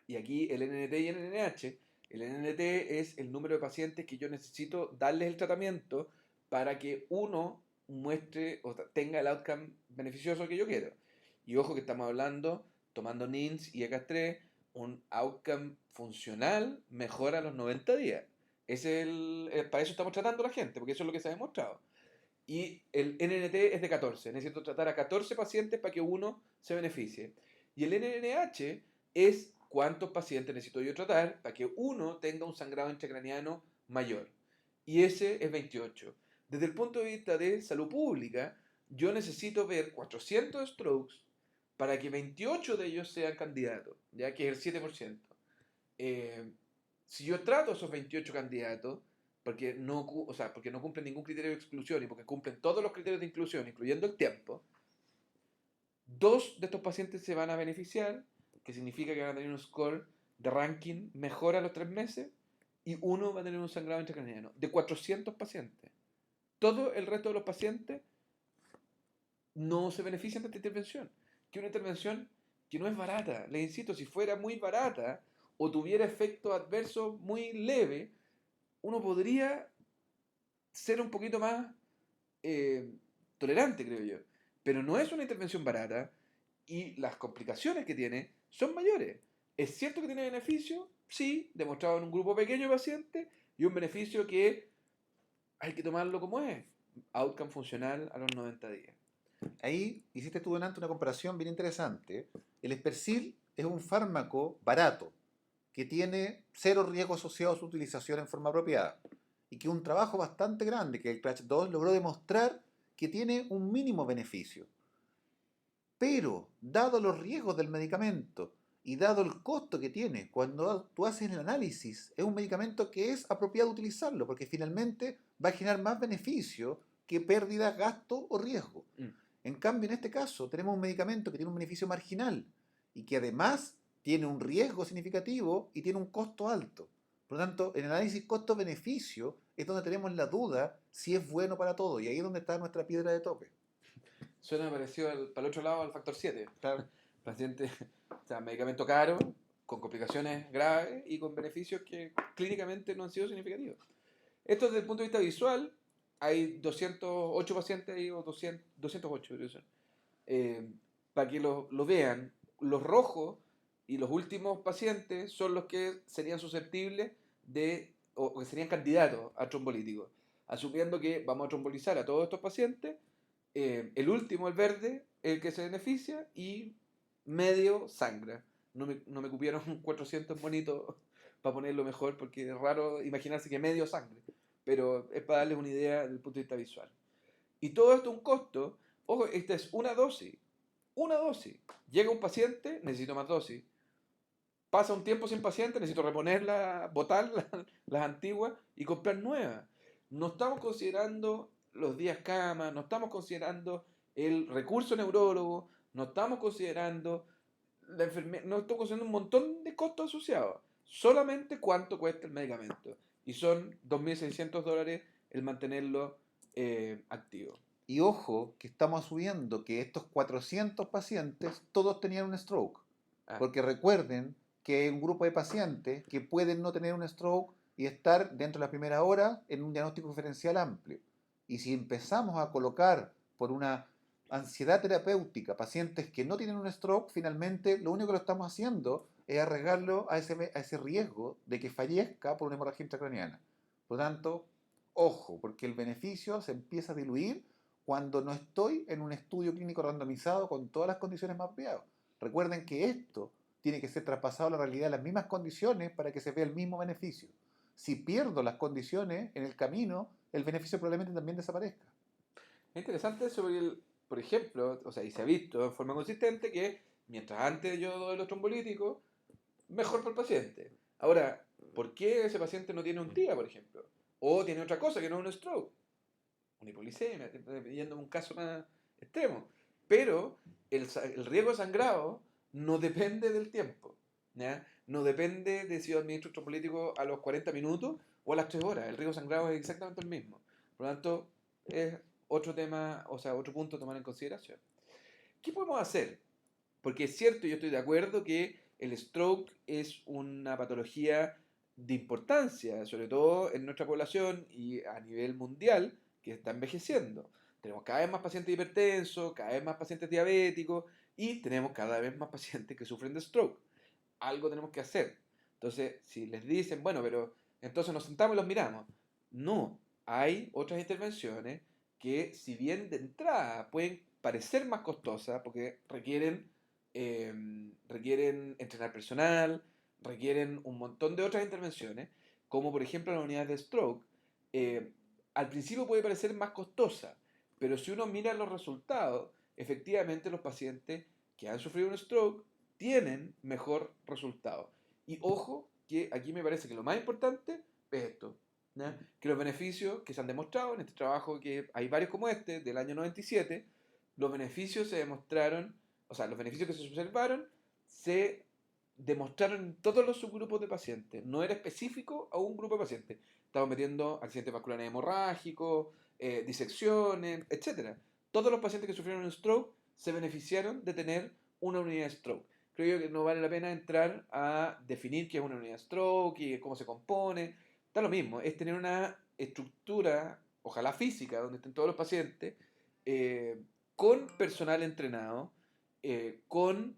y aquí el NNT y el NNH, el NNT es el número de pacientes que yo necesito darles el tratamiento para que uno muestre o tenga el outcome beneficioso que yo quiero. Y ojo que estamos hablando, tomando NINS y ECAS-3, un outcome funcional mejora a los 90 días. Para eso estamos tratando a la gente, porque eso es lo que se ha demostrado. Y el NNT es de 14. Necesito tratar a 14 pacientes para que uno se beneficie. Y el NNH es cuántos pacientes necesito yo tratar para que uno tenga un sangrado intracraniano mayor. Y ese es 28. Desde el punto de vista de salud pública, yo necesito ver 400 strokes para que 28 de ellos sean candidatos, ya que es el 7%. Si yo trato a esos 28 candidatos, porque no cumplen ningún criterio de exclusión y porque cumplen todos los criterios de inclusión, incluyendo el tiempo, 2 de estos pacientes se van a beneficiar, que significa que van a tener un score de ranking mejor a los 3 meses, y uno va a tener un sangrado intracraniano de 400 pacientes. Todo el resto de los pacientes no se benefician de esta intervención, que es una intervención que no es barata. Les insisto, si fuera muy barata o tuviera efectos adversos muy leves, uno podría ser un poquito más tolerante, creo yo. Pero no es una intervención barata y las complicaciones que tiene son mayores. ¿Es cierto que tiene beneficio? Sí, demostrado en un grupo pequeño de pacientes y un beneficio que hay que tomarlo como es. Outcome funcional a los 90 días. Ahí hiciste tú delante una comparación bien interesante. El Espercil es un fármaco barato que tiene cero riesgo asociado a su utilización en forma apropiada y que un trabajo bastante grande que el CRASH-2 logró demostrar que tiene un mínimo beneficio. Pero, dado los riesgos del medicamento Y dado el costo que tiene, cuando tú haces el análisis, es un medicamento que es apropiado utilizarlo, porque finalmente va a generar más beneficio que pérdidas, gasto o riesgo. Mm. En cambio, en este caso, tenemos un medicamento que tiene un beneficio marginal y que además tiene un riesgo significativo y tiene un costo alto. Por lo tanto, en el análisis costo-beneficio es donde tenemos la duda si es bueno para todo, y ahí es donde está nuestra piedra de tope. Suena parecido para el otro lado al factor 7. Claro. Paciente, o sea, medicamento caro, con complicaciones graves y con beneficios que clínicamente no han sido significativos. Esto desde el punto de vista visual, hay 208 pacientes ahí, o 208 creo que son. Eh, para que lo vean, los rojos y los últimos pacientes son los que serían susceptibles o que serían candidatos a trombolíticos. Asumiendo que vamos a trombolizar a todos estos pacientes, el último, el verde, el que se beneficia y medio sangra. No me cupieron 400 bonitos para ponerlo mejor porque es raro imaginarse que medio sangre, pero es para darles una idea desde el punto de vista visual. Y todo esto un costo, ojo, esta es una dosis. Llega un paciente, necesito más dosis. Pasa un tiempo sin paciente, necesito reponerla, botar las antiguas y comprar nuevas. No estamos considerando los días cama, no estamos considerando el recurso neurólogo, no estamos considerando la enfermedad, no estamos considerando un montón de costos asociados. Solamente cuánto cuesta el medicamento. Y son $2.600 el mantenerlo activo. Y ojo, que estamos asumiendo que estos 400 pacientes todos tenían un stroke. Ah, Porque recuerden que hay un grupo de pacientes que pueden no tener un stroke y estar dentro de la primera hora en un diagnóstico diferencial amplio. Y si empezamos a colocar por una ansiedad terapéutica pacientes que no tienen un stroke, finalmente lo único que lo estamos haciendo es arriesgarlo a ese riesgo de que fallezca por una hemorragia intracraniana. Por lo tanto, ojo, porque el beneficio se empieza a diluir cuando no estoy en un estudio clínico randomizado con todas las condiciones mapeadas. Recuerden que esto tiene que ser traspasado a la realidad en las mismas condiciones para que se vea el mismo beneficio. Si pierdo las condiciones en el camino, el beneficio probablemente también desaparezca. es interesante sobre por ejemplo, o sea, y se ha visto en forma consistente que mientras antes yo doy los trombolíticos, mejor para el paciente. Ahora, ¿por qué ese paciente no tiene un TIA, por ejemplo? O tiene otra cosa que no es un stroke, una hipoglicemia, yendo a un caso más extremo. Pero el riesgo de sangrado no depende del tiempo. ¿Ya? No depende de si yo administro un trombólítico a los 40 minutos o a las 3 horas. El riesgo de sangrado es exactamente el mismo. Por lo tanto, es otro tema, o sea, otro punto a tomar en consideración. ¿Qué podemos hacer? Porque es cierto, yo estoy de acuerdo que el stroke es una patología de importancia, sobre todo en nuestra población y a nivel mundial, que está envejeciendo. Tenemos cada vez más pacientes hipertensos, cada vez más pacientes diabéticos y tenemos cada vez más pacientes que sufren de stroke. Algo tenemos que hacer. Entonces, si les dicen, bueno, pero entonces nos sentamos y los miramos. No, hay otras intervenciones que si bien de entrada pueden parecer más costosas porque requieren entrenar personal, requieren un montón de otras intervenciones, como por ejemplo la unidad de stroke, eh, al principio puede parecer más costosa, pero si uno mira los resultados, efectivamente los pacientes que han sufrido un stroke tienen mejor resultado. Y ojo, que aquí me parece que lo más importante es esto, ¿ya? Que los beneficios que se han demostrado en este trabajo, que hay varios como este, del año 97, los beneficios se demostraron, o sea, los beneficios que se observaron se demostraron en todos los subgrupos de pacientes. No era específico a un grupo de pacientes. Estamos metiendo accidentes vasculares hemorrágicos, disecciones, etcétera. Todos los pacientes que sufrieron un stroke se beneficiaron de tener una unidad de stroke. Creo que no vale la pena entrar a definir qué es una unidad de stroke y cómo se compone. Da lo mismo, es tener una estructura, ojalá física, donde estén todos los pacientes, eh, con personal entrenado, con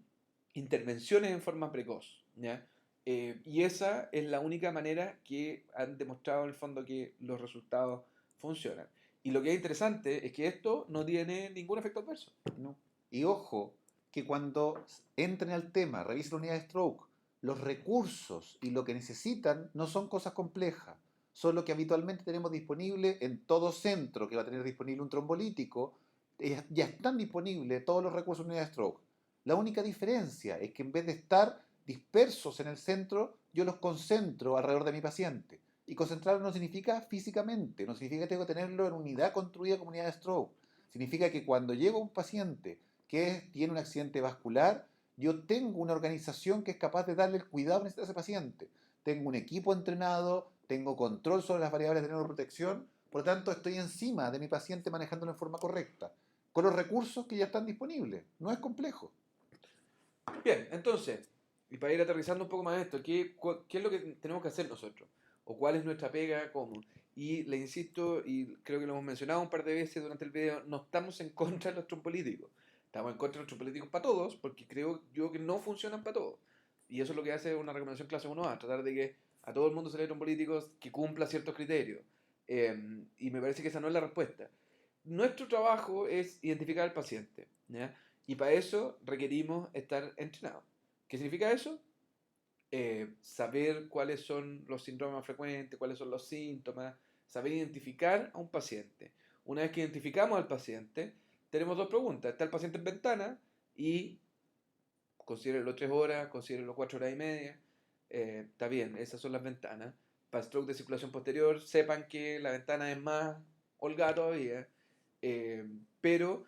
intervenciones en forma precoz, ¿ya? Y esa es la única manera que han demostrado en el fondo que los resultados funcionan. Y lo que es interesante es que esto no tiene ningún efecto adverso. ¿No? Y ojo, que cuando entren al tema, revisen la unidad de stroke, los recursos y lo que necesitan no son cosas complejas, son lo que habitualmente tenemos disponible en todo centro que va a tener disponible un trombolítico, ya están disponibles todos los recursos de unidad de stroke. La única diferencia es que en vez de estar dispersos en el centro, yo los concentro alrededor de mi paciente. Y concentrarlo no significa físicamente, no significa que tengo que tenerlo en unidad construida como unidad de stroke. Significa que cuando llega un paciente tiene un accidente vascular, yo tengo una organización que es capaz de darle el cuidado que necesita ese paciente. Tengo un equipo entrenado, tengo control sobre las variables de neuroprotección, por lo tanto estoy encima de mi paciente manejándolo en forma correcta, con los recursos que ya están disponibles. No es complejo. Bien, entonces, y para ir aterrizando un poco más esto, ¿qué es lo que tenemos que hacer nosotros? ¿O cuál es nuestra pega? ¿Cómo? Y le insisto, y creo que lo hemos mencionado un par de veces durante el video, no estamos en contra de los trompolíticos. Estamos en contra de los trompolíticos para todos, porque creo yo que no funcionan para todos. Y eso es lo que hace una recomendación clase 1A, tratar de que a todo el mundo se le trompolíticos que cumpla ciertos criterios. Y me parece que esa no es la respuesta. Nuestro trabajo es identificar al paciente, ¿ya? Y para eso requerimos estar entrenados. ¿Qué significa eso? Saber cuáles son los síndromes más frecuentes, cuáles son los síntomas, saber identificar a un paciente. Una vez que identificamos al paciente, tenemos dos preguntas. Está el paciente en ventana y considérenlo 3 horas, considérenlo 4 horas y media. Está bien, esas son las ventanas. Para stroke de circulación posterior, sepan que la ventana es más holgada todavía. Pero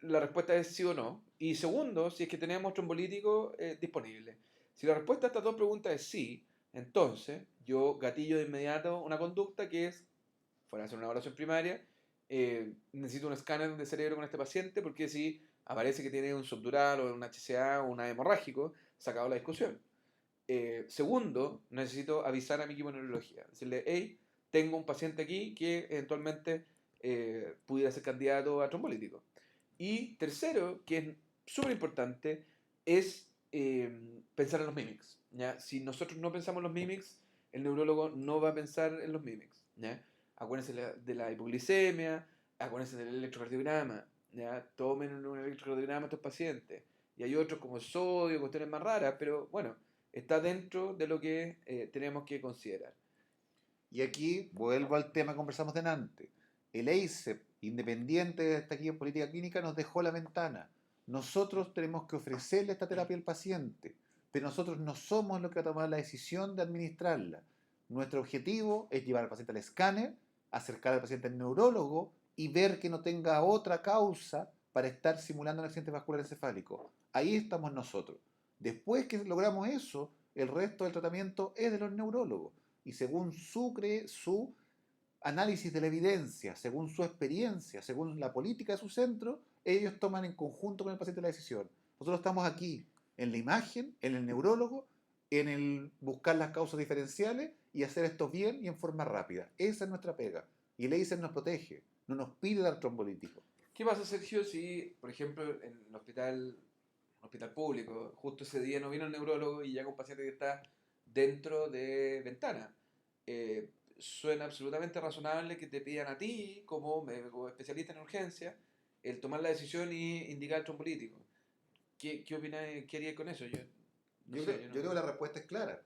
la respuesta es sí o no. Y segundo, si es que tenemos trombolítico disponible. Si la respuesta a estas dos preguntas es sí, entonces yo gatillo de inmediato una conducta que es, fuera de hacer una evaluación primaria, necesito un escáner de cerebro con este paciente porque si aparece que tiene un subdural o un HCA o un hemorrágico, se acabó la discusión. Segundo, necesito avisar a mi equipo de neurología, decirle, hey, tengo un paciente aquí que eventualmente pudiera ser candidato a trombolítico. Y tercero, que es súper importante, es pensar en los mimics, ¿ya? Si nosotros no pensamos en los mimics, el neurólogo no va a pensar en los mimics, ¿ya? Acuérdense de la hipoglicemia, acuérdense del electrocardiograma, ¿ya? Tomen un electrocardiograma a estos pacientes. Y hay otros como sodio, cuestiones más raras, pero bueno, está dentro de lo que tenemos que considerar. Y aquí vuelvo al tema que conversamos delante. El ACEP, independiente de esta guía en política clínica, nos dejó la ventana. Nosotros tenemos que ofrecerle esta terapia al paciente, pero nosotros no somos los que va a tomar la decisión de administrarla. Nuestro objetivo es llevar al paciente al escáner, acercar al paciente al neurólogo y ver que no tenga otra causa para estar simulando un accidente vascular encefálico. Ahí estamos nosotros. Después que logramos eso, el resto del tratamiento es de los neurólogos y según su análisis de la evidencia, según su experiencia, según la política de su centro, ellos toman en conjunto con el paciente la decisión. Nosotros estamos aquí en la imagen, en el neurólogo, en el buscar las causas diferenciales y hacer esto bien y en forma rápida. Esa es nuestra pega. Y el ACER nos protege, no nos pide dar trombolítico. ¿Qué pasa, Sergio, si, por ejemplo, en el hospital público, justo ese día no vino el neurólogo y llega un paciente que está dentro de ventana? Suena absolutamente razonable que te pidan a ti, como médico especialista en urgencia, el tomar la decisión y indicar el trombolítico. ¿Qué opinas? ¿Qué harías con eso? Yo no Yo sé, creo, yo no... yo creo que la respuesta es clara.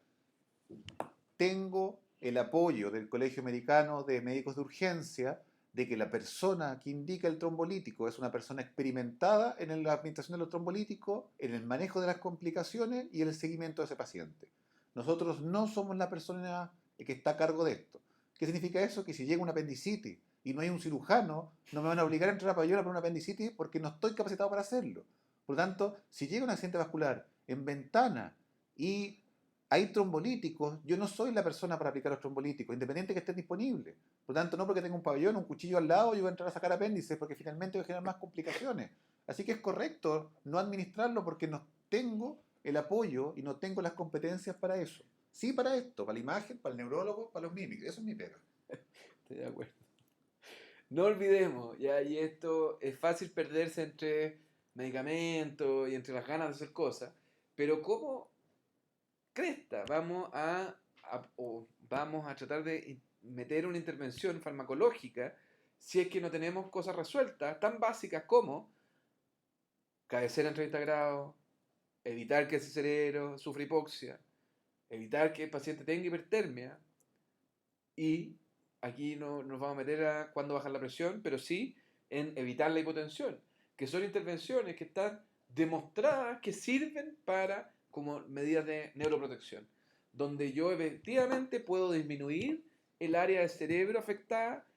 Tengo el apoyo del Colegio Americano de Médicos de Urgencia de que la persona que indica el trombolítico es una persona experimentada en la administración de los trombolíticos, en el manejo de las complicaciones y el seguimiento de ese paciente. Nosotros no somos la persona que está a cargo de esto. ¿Qué significa eso? Que si llega una apendicitis y no hay un cirujano, no me van a obligar a entrar a pabellón por una apendicitis porque no estoy capacitado para hacerlo. Por lo tanto, si llega un accidente vascular en ventana y hay trombolíticos, yo no soy la persona para aplicar los trombolíticos, independiente que estén disponibles. Por lo tanto, no porque tenga un pabellón, un cuchillo al lado, yo voy a entrar a sacar apéndices, porque finalmente voy a generar más complicaciones. Así que es correcto no administrarlo porque no tengo el apoyo y no tengo las competencias para eso. Sí para esto, para la imagen, para el neurólogo, para los mímicos. Eso es mi pega. Estoy de acuerdo. No olvidemos, ya, y esto es fácil perderse entre medicamentos y entre las ganas de hacer cosas, pero ¿cómo cresta vamos a tratar de meter una intervención farmacológica si es que no tenemos cosas resueltas tan básicas como cabecera en 30 grados, evitar que ese cerebro sufra hipoxia, evitar que el paciente tenga hipertermia y aquí no nos vamos a meter a cuándo bajar la presión, pero sí en evitar la hipotensión, que son intervenciones que están demostradas que sirven para como medidas de neuroprotección, donde yo efectivamente puedo disminuir el área del cerebro afectada,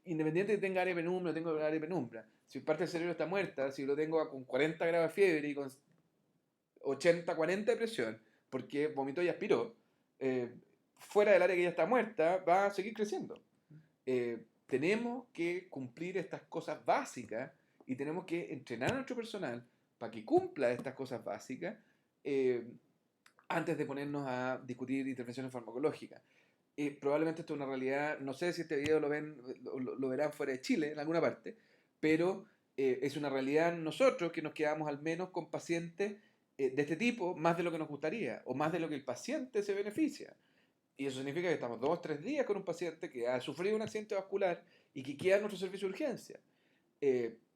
independiente de que tenga área de penumbra o tengo área de penumbra. Si parte del cerebro está muerta, si lo tengo con 40 grados de fiebre y con 80-40 de presión, porque vomitó y aspiró, fuera del área que ya está muerta, va a seguir creciendo. Tenemos que cumplir estas cosas básicas y tenemos que entrenar a nuestro personal para que cumpla estas cosas básicas eh, antes de ponernos a discutir intervenciones farmacológicas. Probablemente esto es una realidad, no sé si este video lo verán fuera de Chile, en alguna parte, pero es una realidad nosotros que nos quedamos al menos con pacientes de este tipo más de lo que nos gustaría o más de lo que el paciente se beneficia. Y eso significa que estamos 2 o 3 días con un paciente que ha sufrido un accidente vascular y que queda en nuestro servicio de urgencia.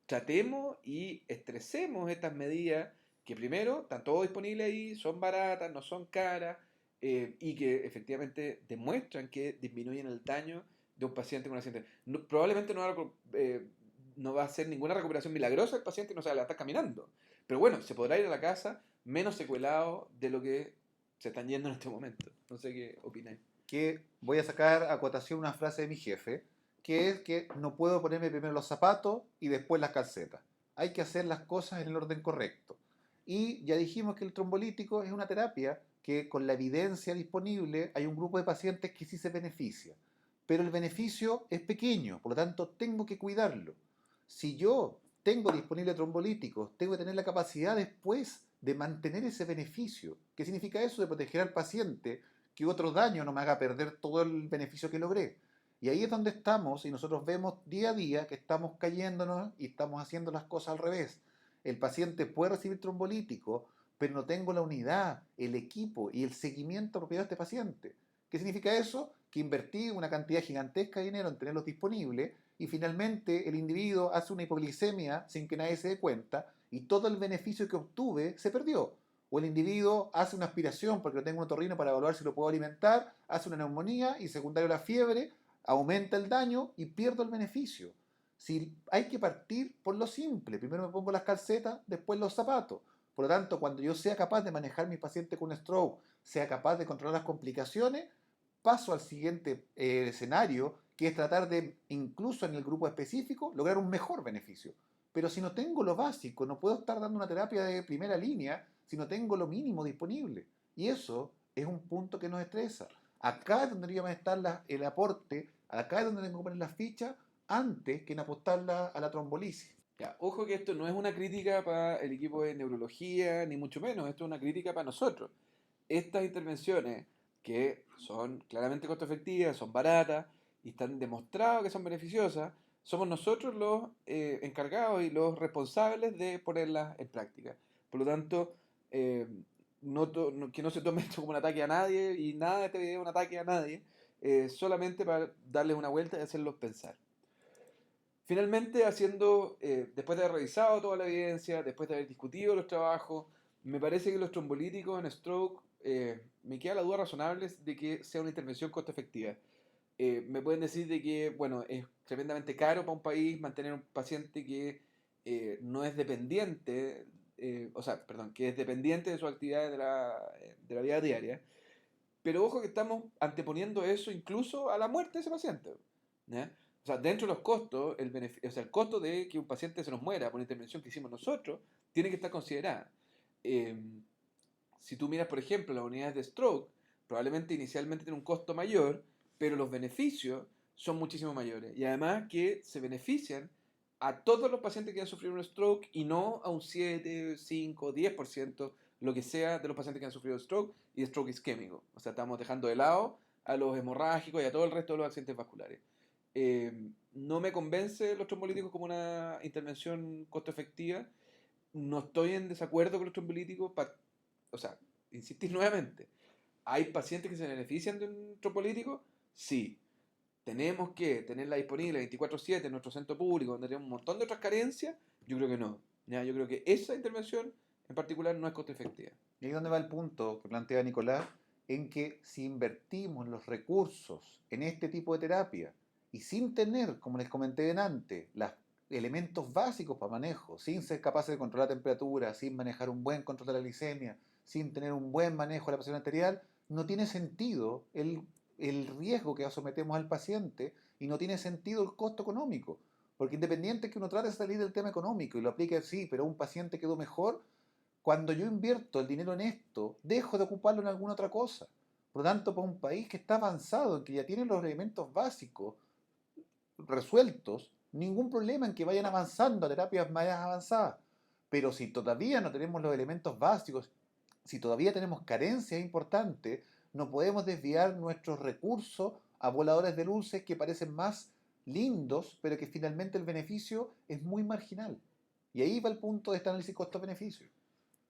Tratemos y estresemos estas medidas que primero están todos disponibles ahí, son baratas, no son caras y que efectivamente demuestran que disminuyen el daño de un paciente con un accidente. Probablemente no va a ser ninguna recuperación milagrosa el paciente y no se va a levantar caminando. Pero bueno, se podrá ir a la casa menos secuelado de lo que se están yendo en este momento. No sé qué opináis. Que voy a sacar a cotación una frase de mi jefe, que es que no puedo ponerme primero los zapatos y después las calcetas. Hay que hacer las cosas en el orden correcto. Y ya dijimos que el trombolítico es una terapia que con la evidencia disponible hay un grupo de pacientes que sí se beneficia. Pero el beneficio es pequeño, por lo tanto tengo que cuidarlo. Si yo tengo disponible trombolíticos, tengo que tener la capacidad después de mantener ese beneficio. ¿Qué significa eso? De proteger al paciente, que otro daño no me haga perder todo el beneficio que logré. Y ahí es donde estamos y nosotros vemos día a día que estamos cayéndonos y estamos haciendo las cosas al revés. El paciente puede recibir trombolítico, pero no tengo la unidad, el equipo y el seguimiento apropiado de este paciente. ¿Qué significa eso? Que invertí una cantidad gigantesca de dinero en tenerlos disponibles y finalmente el individuo hace una hipoglicemia sin que nadie se dé cuenta y todo el beneficio que obtuve se perdió. O el individuo hace una aspiración porque no tengo un otorrino para evaluar si lo puedo alimentar, hace una neumonía y secundario a la fiebre, aumenta el daño y pierdo el beneficio. Si hay que partir por lo simple, primero me pongo las calcetas, después los zapatos. Por lo tanto, cuando yo sea capaz de manejar mis pacientes con stroke, sea capaz de controlar las complicaciones, paso al siguiente escenario, que es tratar de, incluso en el grupo específico, lograr un mejor beneficio. Pero si no tengo lo básico, no puedo estar dando una terapia de primera línea si no tengo lo mínimo disponible. Y eso es un punto que nos estresa. Acá es donde debería estar el aporte, acá es donde tengo que poner las fichas antes que en apostarla a la trombolisis. Ya, ojo que esto no es una crítica para el equipo de neurología, ni mucho menos, esto es una crítica para nosotros. Estas intervenciones, que son claramente costo efectivas, son baratas y están demostrados que son beneficiosas, somos nosotros los encargados y los responsables de ponerlas en práctica. Por lo tanto, eh, que no se tome esto como un ataque a nadie y nada de este video es un ataque a nadie, solamente para darles una vuelta y hacerlos pensar. Finalmente, después de haber revisado toda la evidencia, después de haber discutido los trabajos, me parece que los trombolíticos en stroke, me queda la duda razonable de que sea una intervención costo efectiva. Me pueden decir de que, bueno, es tremendamente caro para un país mantener un paciente que no es dependiente, perdón, que es dependiente de su actividad de la vida diaria. Pero ojo que estamos anteponiendo eso incluso a la muerte de ese paciente. ¿Ya? O sea, dentro de los costos, el costo de que un paciente se nos muera por una intervención que hicimos nosotros, tiene que estar considerada. Eh, si tú miras, por ejemplo, las unidades de stroke, probablemente inicialmente tienen un costo mayor, pero los beneficios son muchísimo mayores. Y además que se benefician a todos los pacientes que han sufrido un stroke y no a un 7, 5, 10%, lo que sea de los pacientes que han sufrido stroke y stroke isquémico. O sea, estamos dejando de lado a los hemorrágicos y a todo el resto de los accidentes vasculares. No me convence los trombolíticos como una intervención costo efectiva. No estoy en desacuerdo con los trombolíticos. O sea, insistir nuevamente. ¿Hay pacientes que se benefician de un trombólitico? Sí. ¿Tenemos que tenerla disponible 24/7 en nuestro centro público donde tenemos un montón de otras carencias? Yo creo que no. ¿Ya? Yo creo que esa intervención en particular no es costo efectiva. Y ahí es donde va el punto que plantea Nicolás, en que si invertimos los recursos en este tipo de terapia y sin tener, como les comenté antes, los elementos básicos para manejo, sin ser capaces de controlar la temperatura, sin manejar un buen control de la glicemia, sin tener un buen manejo de la presión arterial, no tiene sentido el riesgo que sometemos al paciente y no tiene sentido el costo económico. Porque independiente que uno trate de salir del tema económico y lo aplique así, pero un paciente quedó mejor, cuando yo invierto el dinero en esto, dejo de ocuparlo en alguna otra cosa. Por lo tanto, para un país que está avanzado, en que ya tiene los elementos básicos resueltos, ningún problema en que vayan avanzando a terapias más avanzadas. Pero si todavía no tenemos los elementos básicos, si todavía tenemos carencias importantes, no podemos desviar nuestros recursos a voladores de luces que parecen más lindos, pero que finalmente el beneficio es muy marginal. Y ahí va el punto de este análisis costo-beneficio.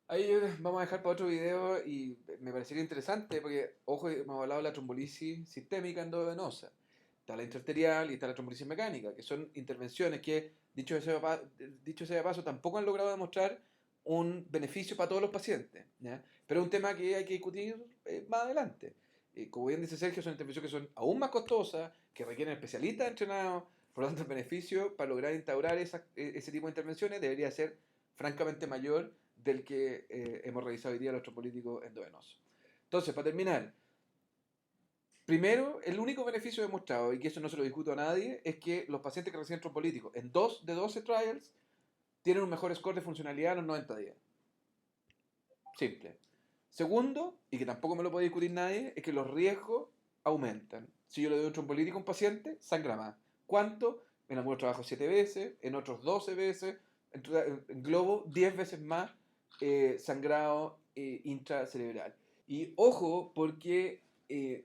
Ahí vamos a dejar para otro video y me parecería interesante porque, ojo, hemos hablado de la trombolisis sistémica endovenosa. Está la intraarterial y está la trombolisis mecánica, que son intervenciones que, dicho sea de paso, tampoco han logrado demostrar un beneficio para todos los pacientes, ¿ya? Pero es un tema que hay que discutir más adelante. Como bien dice Sergio, son intervenciones que son aún más costosas, que requieren especialistas entrenados, por lo tanto el beneficio para lograr instaurar ese tipo de intervenciones debería ser francamente mayor del que hemos revisado hoy día los trombólíticos endovenosos. Entonces, para terminar, primero, el único beneficio demostrado, y que eso no se lo discuto a nadie, es que los pacientes que reciben trombólíticos en 2 de 12 trials tienen un mejor score de funcionalidad en los 90 días. Simple. Segundo, y que tampoco me lo puede discutir nadie, es que los riesgos aumentan. Si yo le doy un trombolítico a un paciente, sangra más. ¿Cuánto? En algunos trabajos 7 veces, en otros 12 veces, en globo 10 veces más sangrado intracerebral. Y ojo, porque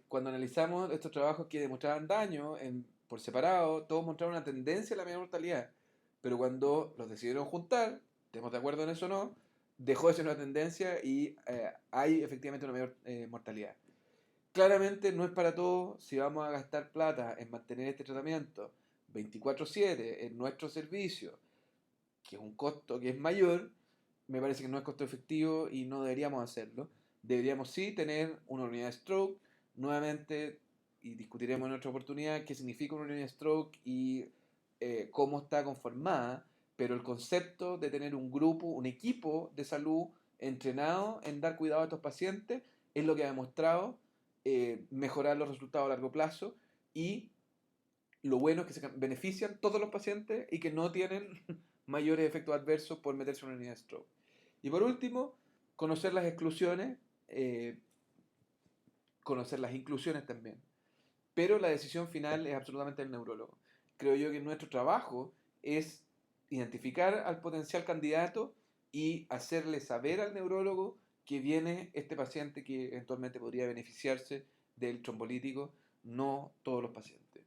cuando analizamos estos trabajos que demostraban daño por separado, todos mostraron una tendencia a la menor mortalidad. Pero cuando los decidieron juntar, ¿estamos de acuerdo en eso o no? Dejó de ser una tendencia y hay efectivamente una mayor mortalidad. Claramente no es para todos. Si vamos a gastar plata en mantener este tratamiento 24/7 en nuestro servicio, que es un costo que es mayor, me parece que no es costo efectivo y no deberíamos hacerlo. Deberíamos sí tener una unidad de stroke, nuevamente, y discutiremos en otra oportunidad qué significa una unidad de stroke y cómo está conformada, pero el concepto de tener un grupo, un equipo de salud entrenado en dar cuidado a estos pacientes es lo que ha demostrado mejorar los resultados a largo plazo y lo bueno es que se benefician todos los pacientes y que no tienen mayores efectos adversos por meterse en una unidad de stroke. Y por último, conocer las exclusiones, conocer las inclusiones también. Pero la decisión final es absolutamente del neurólogo. Creo yo que nuestro trabajo es identificar al potencial candidato y hacerle saber al neurólogo que viene este paciente que eventualmente podría beneficiarse del trombolítico, no todos los pacientes.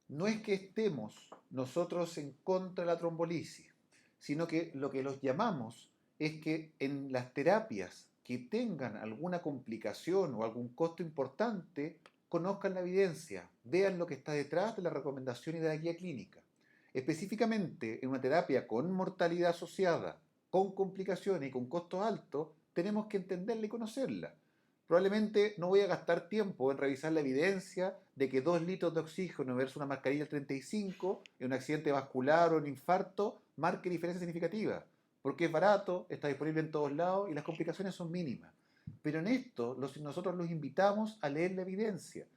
No es que estemos nosotros en contra de la trombolisis, sino que lo que los llamamos es que en las terapias que tengan alguna complicación o algún costo importante, conozcan la evidencia, vean lo que está detrás de la recomendación y de la guía clínica. Específicamente en una terapia con mortalidad asociada, con complicaciones y con costos altos, tenemos que entenderla y conocerla. Probablemente no voy a gastar tiempo en revisar la evidencia de que 2 litros de oxígeno versus una mascarilla 35 en un accidente vascular o un infarto marque diferencia significativa, porque es barato, está disponible en todos lados y las complicaciones son mínimas. Pero en esto nosotros los invitamos a leer la evidencia.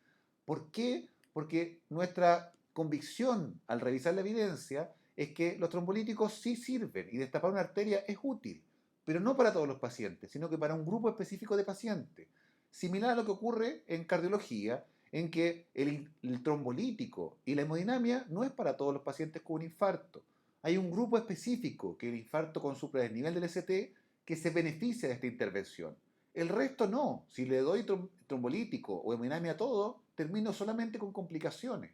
¿Por qué? Porque nuestra convicción al revisar la evidencia es que los trombolíticos sí sirven y destapar una arteria es útil, pero no para todos los pacientes, sino que para un grupo específico de pacientes. Similar a lo que ocurre en cardiología, en que el trombolítico y la hemodinamia no es para todos los pacientes con un infarto. Hay un grupo específico, que es el infarto con supradesnivel del ST, que se beneficia de esta intervención. El resto no. Si le doy trombolítico o hemodinamia a todo, termino solamente con complicaciones.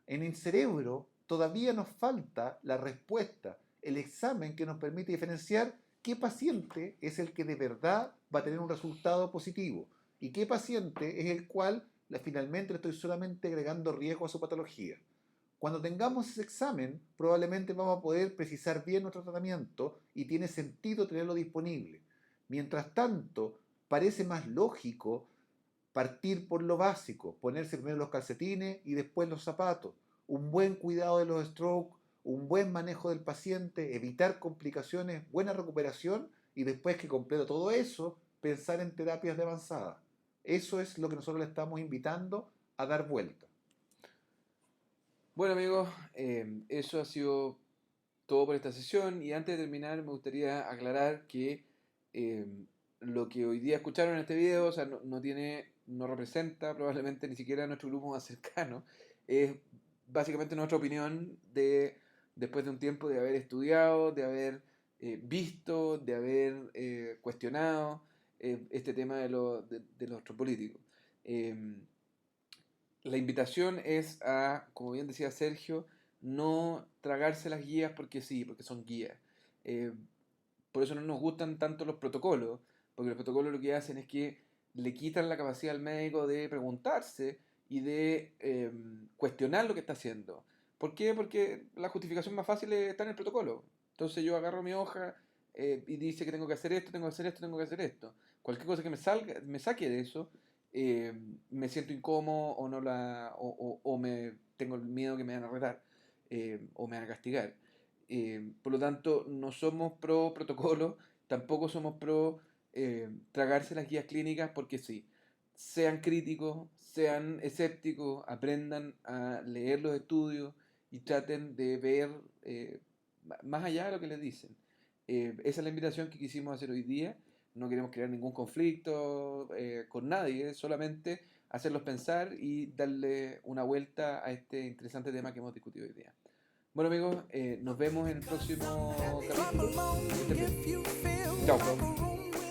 En el cerebro todavía nos falta la respuesta, el examen que nos permite diferenciar qué paciente es el que de verdad va a tener un resultado positivo y qué paciente es el cual finalmente le estoy solamente agregando riesgo a su patología. Cuando tengamos ese examen, probablemente vamos a poder precisar bien nuestro tratamiento y tiene sentido tenerlo disponible. Mientras tanto, parece más lógico partir por lo básico, ponerse primero los calcetines y después los zapatos, un buen cuidado de los strokes, un buen manejo del paciente, evitar complicaciones, buena recuperación y después que completo todo eso, pensar en terapias de avanzada. Eso es lo que nosotros le estamos invitando a dar vuelta. Bueno amigos, eso ha sido todo por esta sesión y antes de terminar me gustaría aclarar que eh, lo que hoy día escucharon en este video, o sea, no representa probablemente ni siquiera nuestro grupo más cercano, es básicamente nuestra opinión después de un tiempo de haber estudiado, de haber visto, de haber cuestionado este tema de los políticos. La invitación es a, como bien decía Sergio, no tragarse las guías porque sí, porque son guías. Eh, por eso no nos gustan tanto los protocolos, porque los protocolos lo que hacen es que le quitan la capacidad al médico de preguntarse y de cuestionar lo que está haciendo. ¿Por qué? Porque la justificación más fácil está en el protocolo. Entonces yo agarro mi hoja y dice que tengo que hacer esto, tengo que hacer esto, tengo que hacer esto. Cualquier cosa que me saque de eso, me siento incómodo o no o me tengo el miedo que me van a retar o me van a castigar. Por lo tanto, no somos pro protocolo, tampoco somos pro tragarse las guías clínicas porque sí. Sean críticos, sean escépticos, aprendan a leer los estudios y traten de ver más allá de lo que les dicen. Esa es la invitación que quisimos hacer hoy día. No queremos crear ningún conflicto con nadie, solamente hacerlos pensar y darle una vuelta a este interesante tema que hemos discutido hoy día. Bueno amigos, nos vemos en el próximo Clap capítulo. along Que estén bien. if you feel Chao. like a room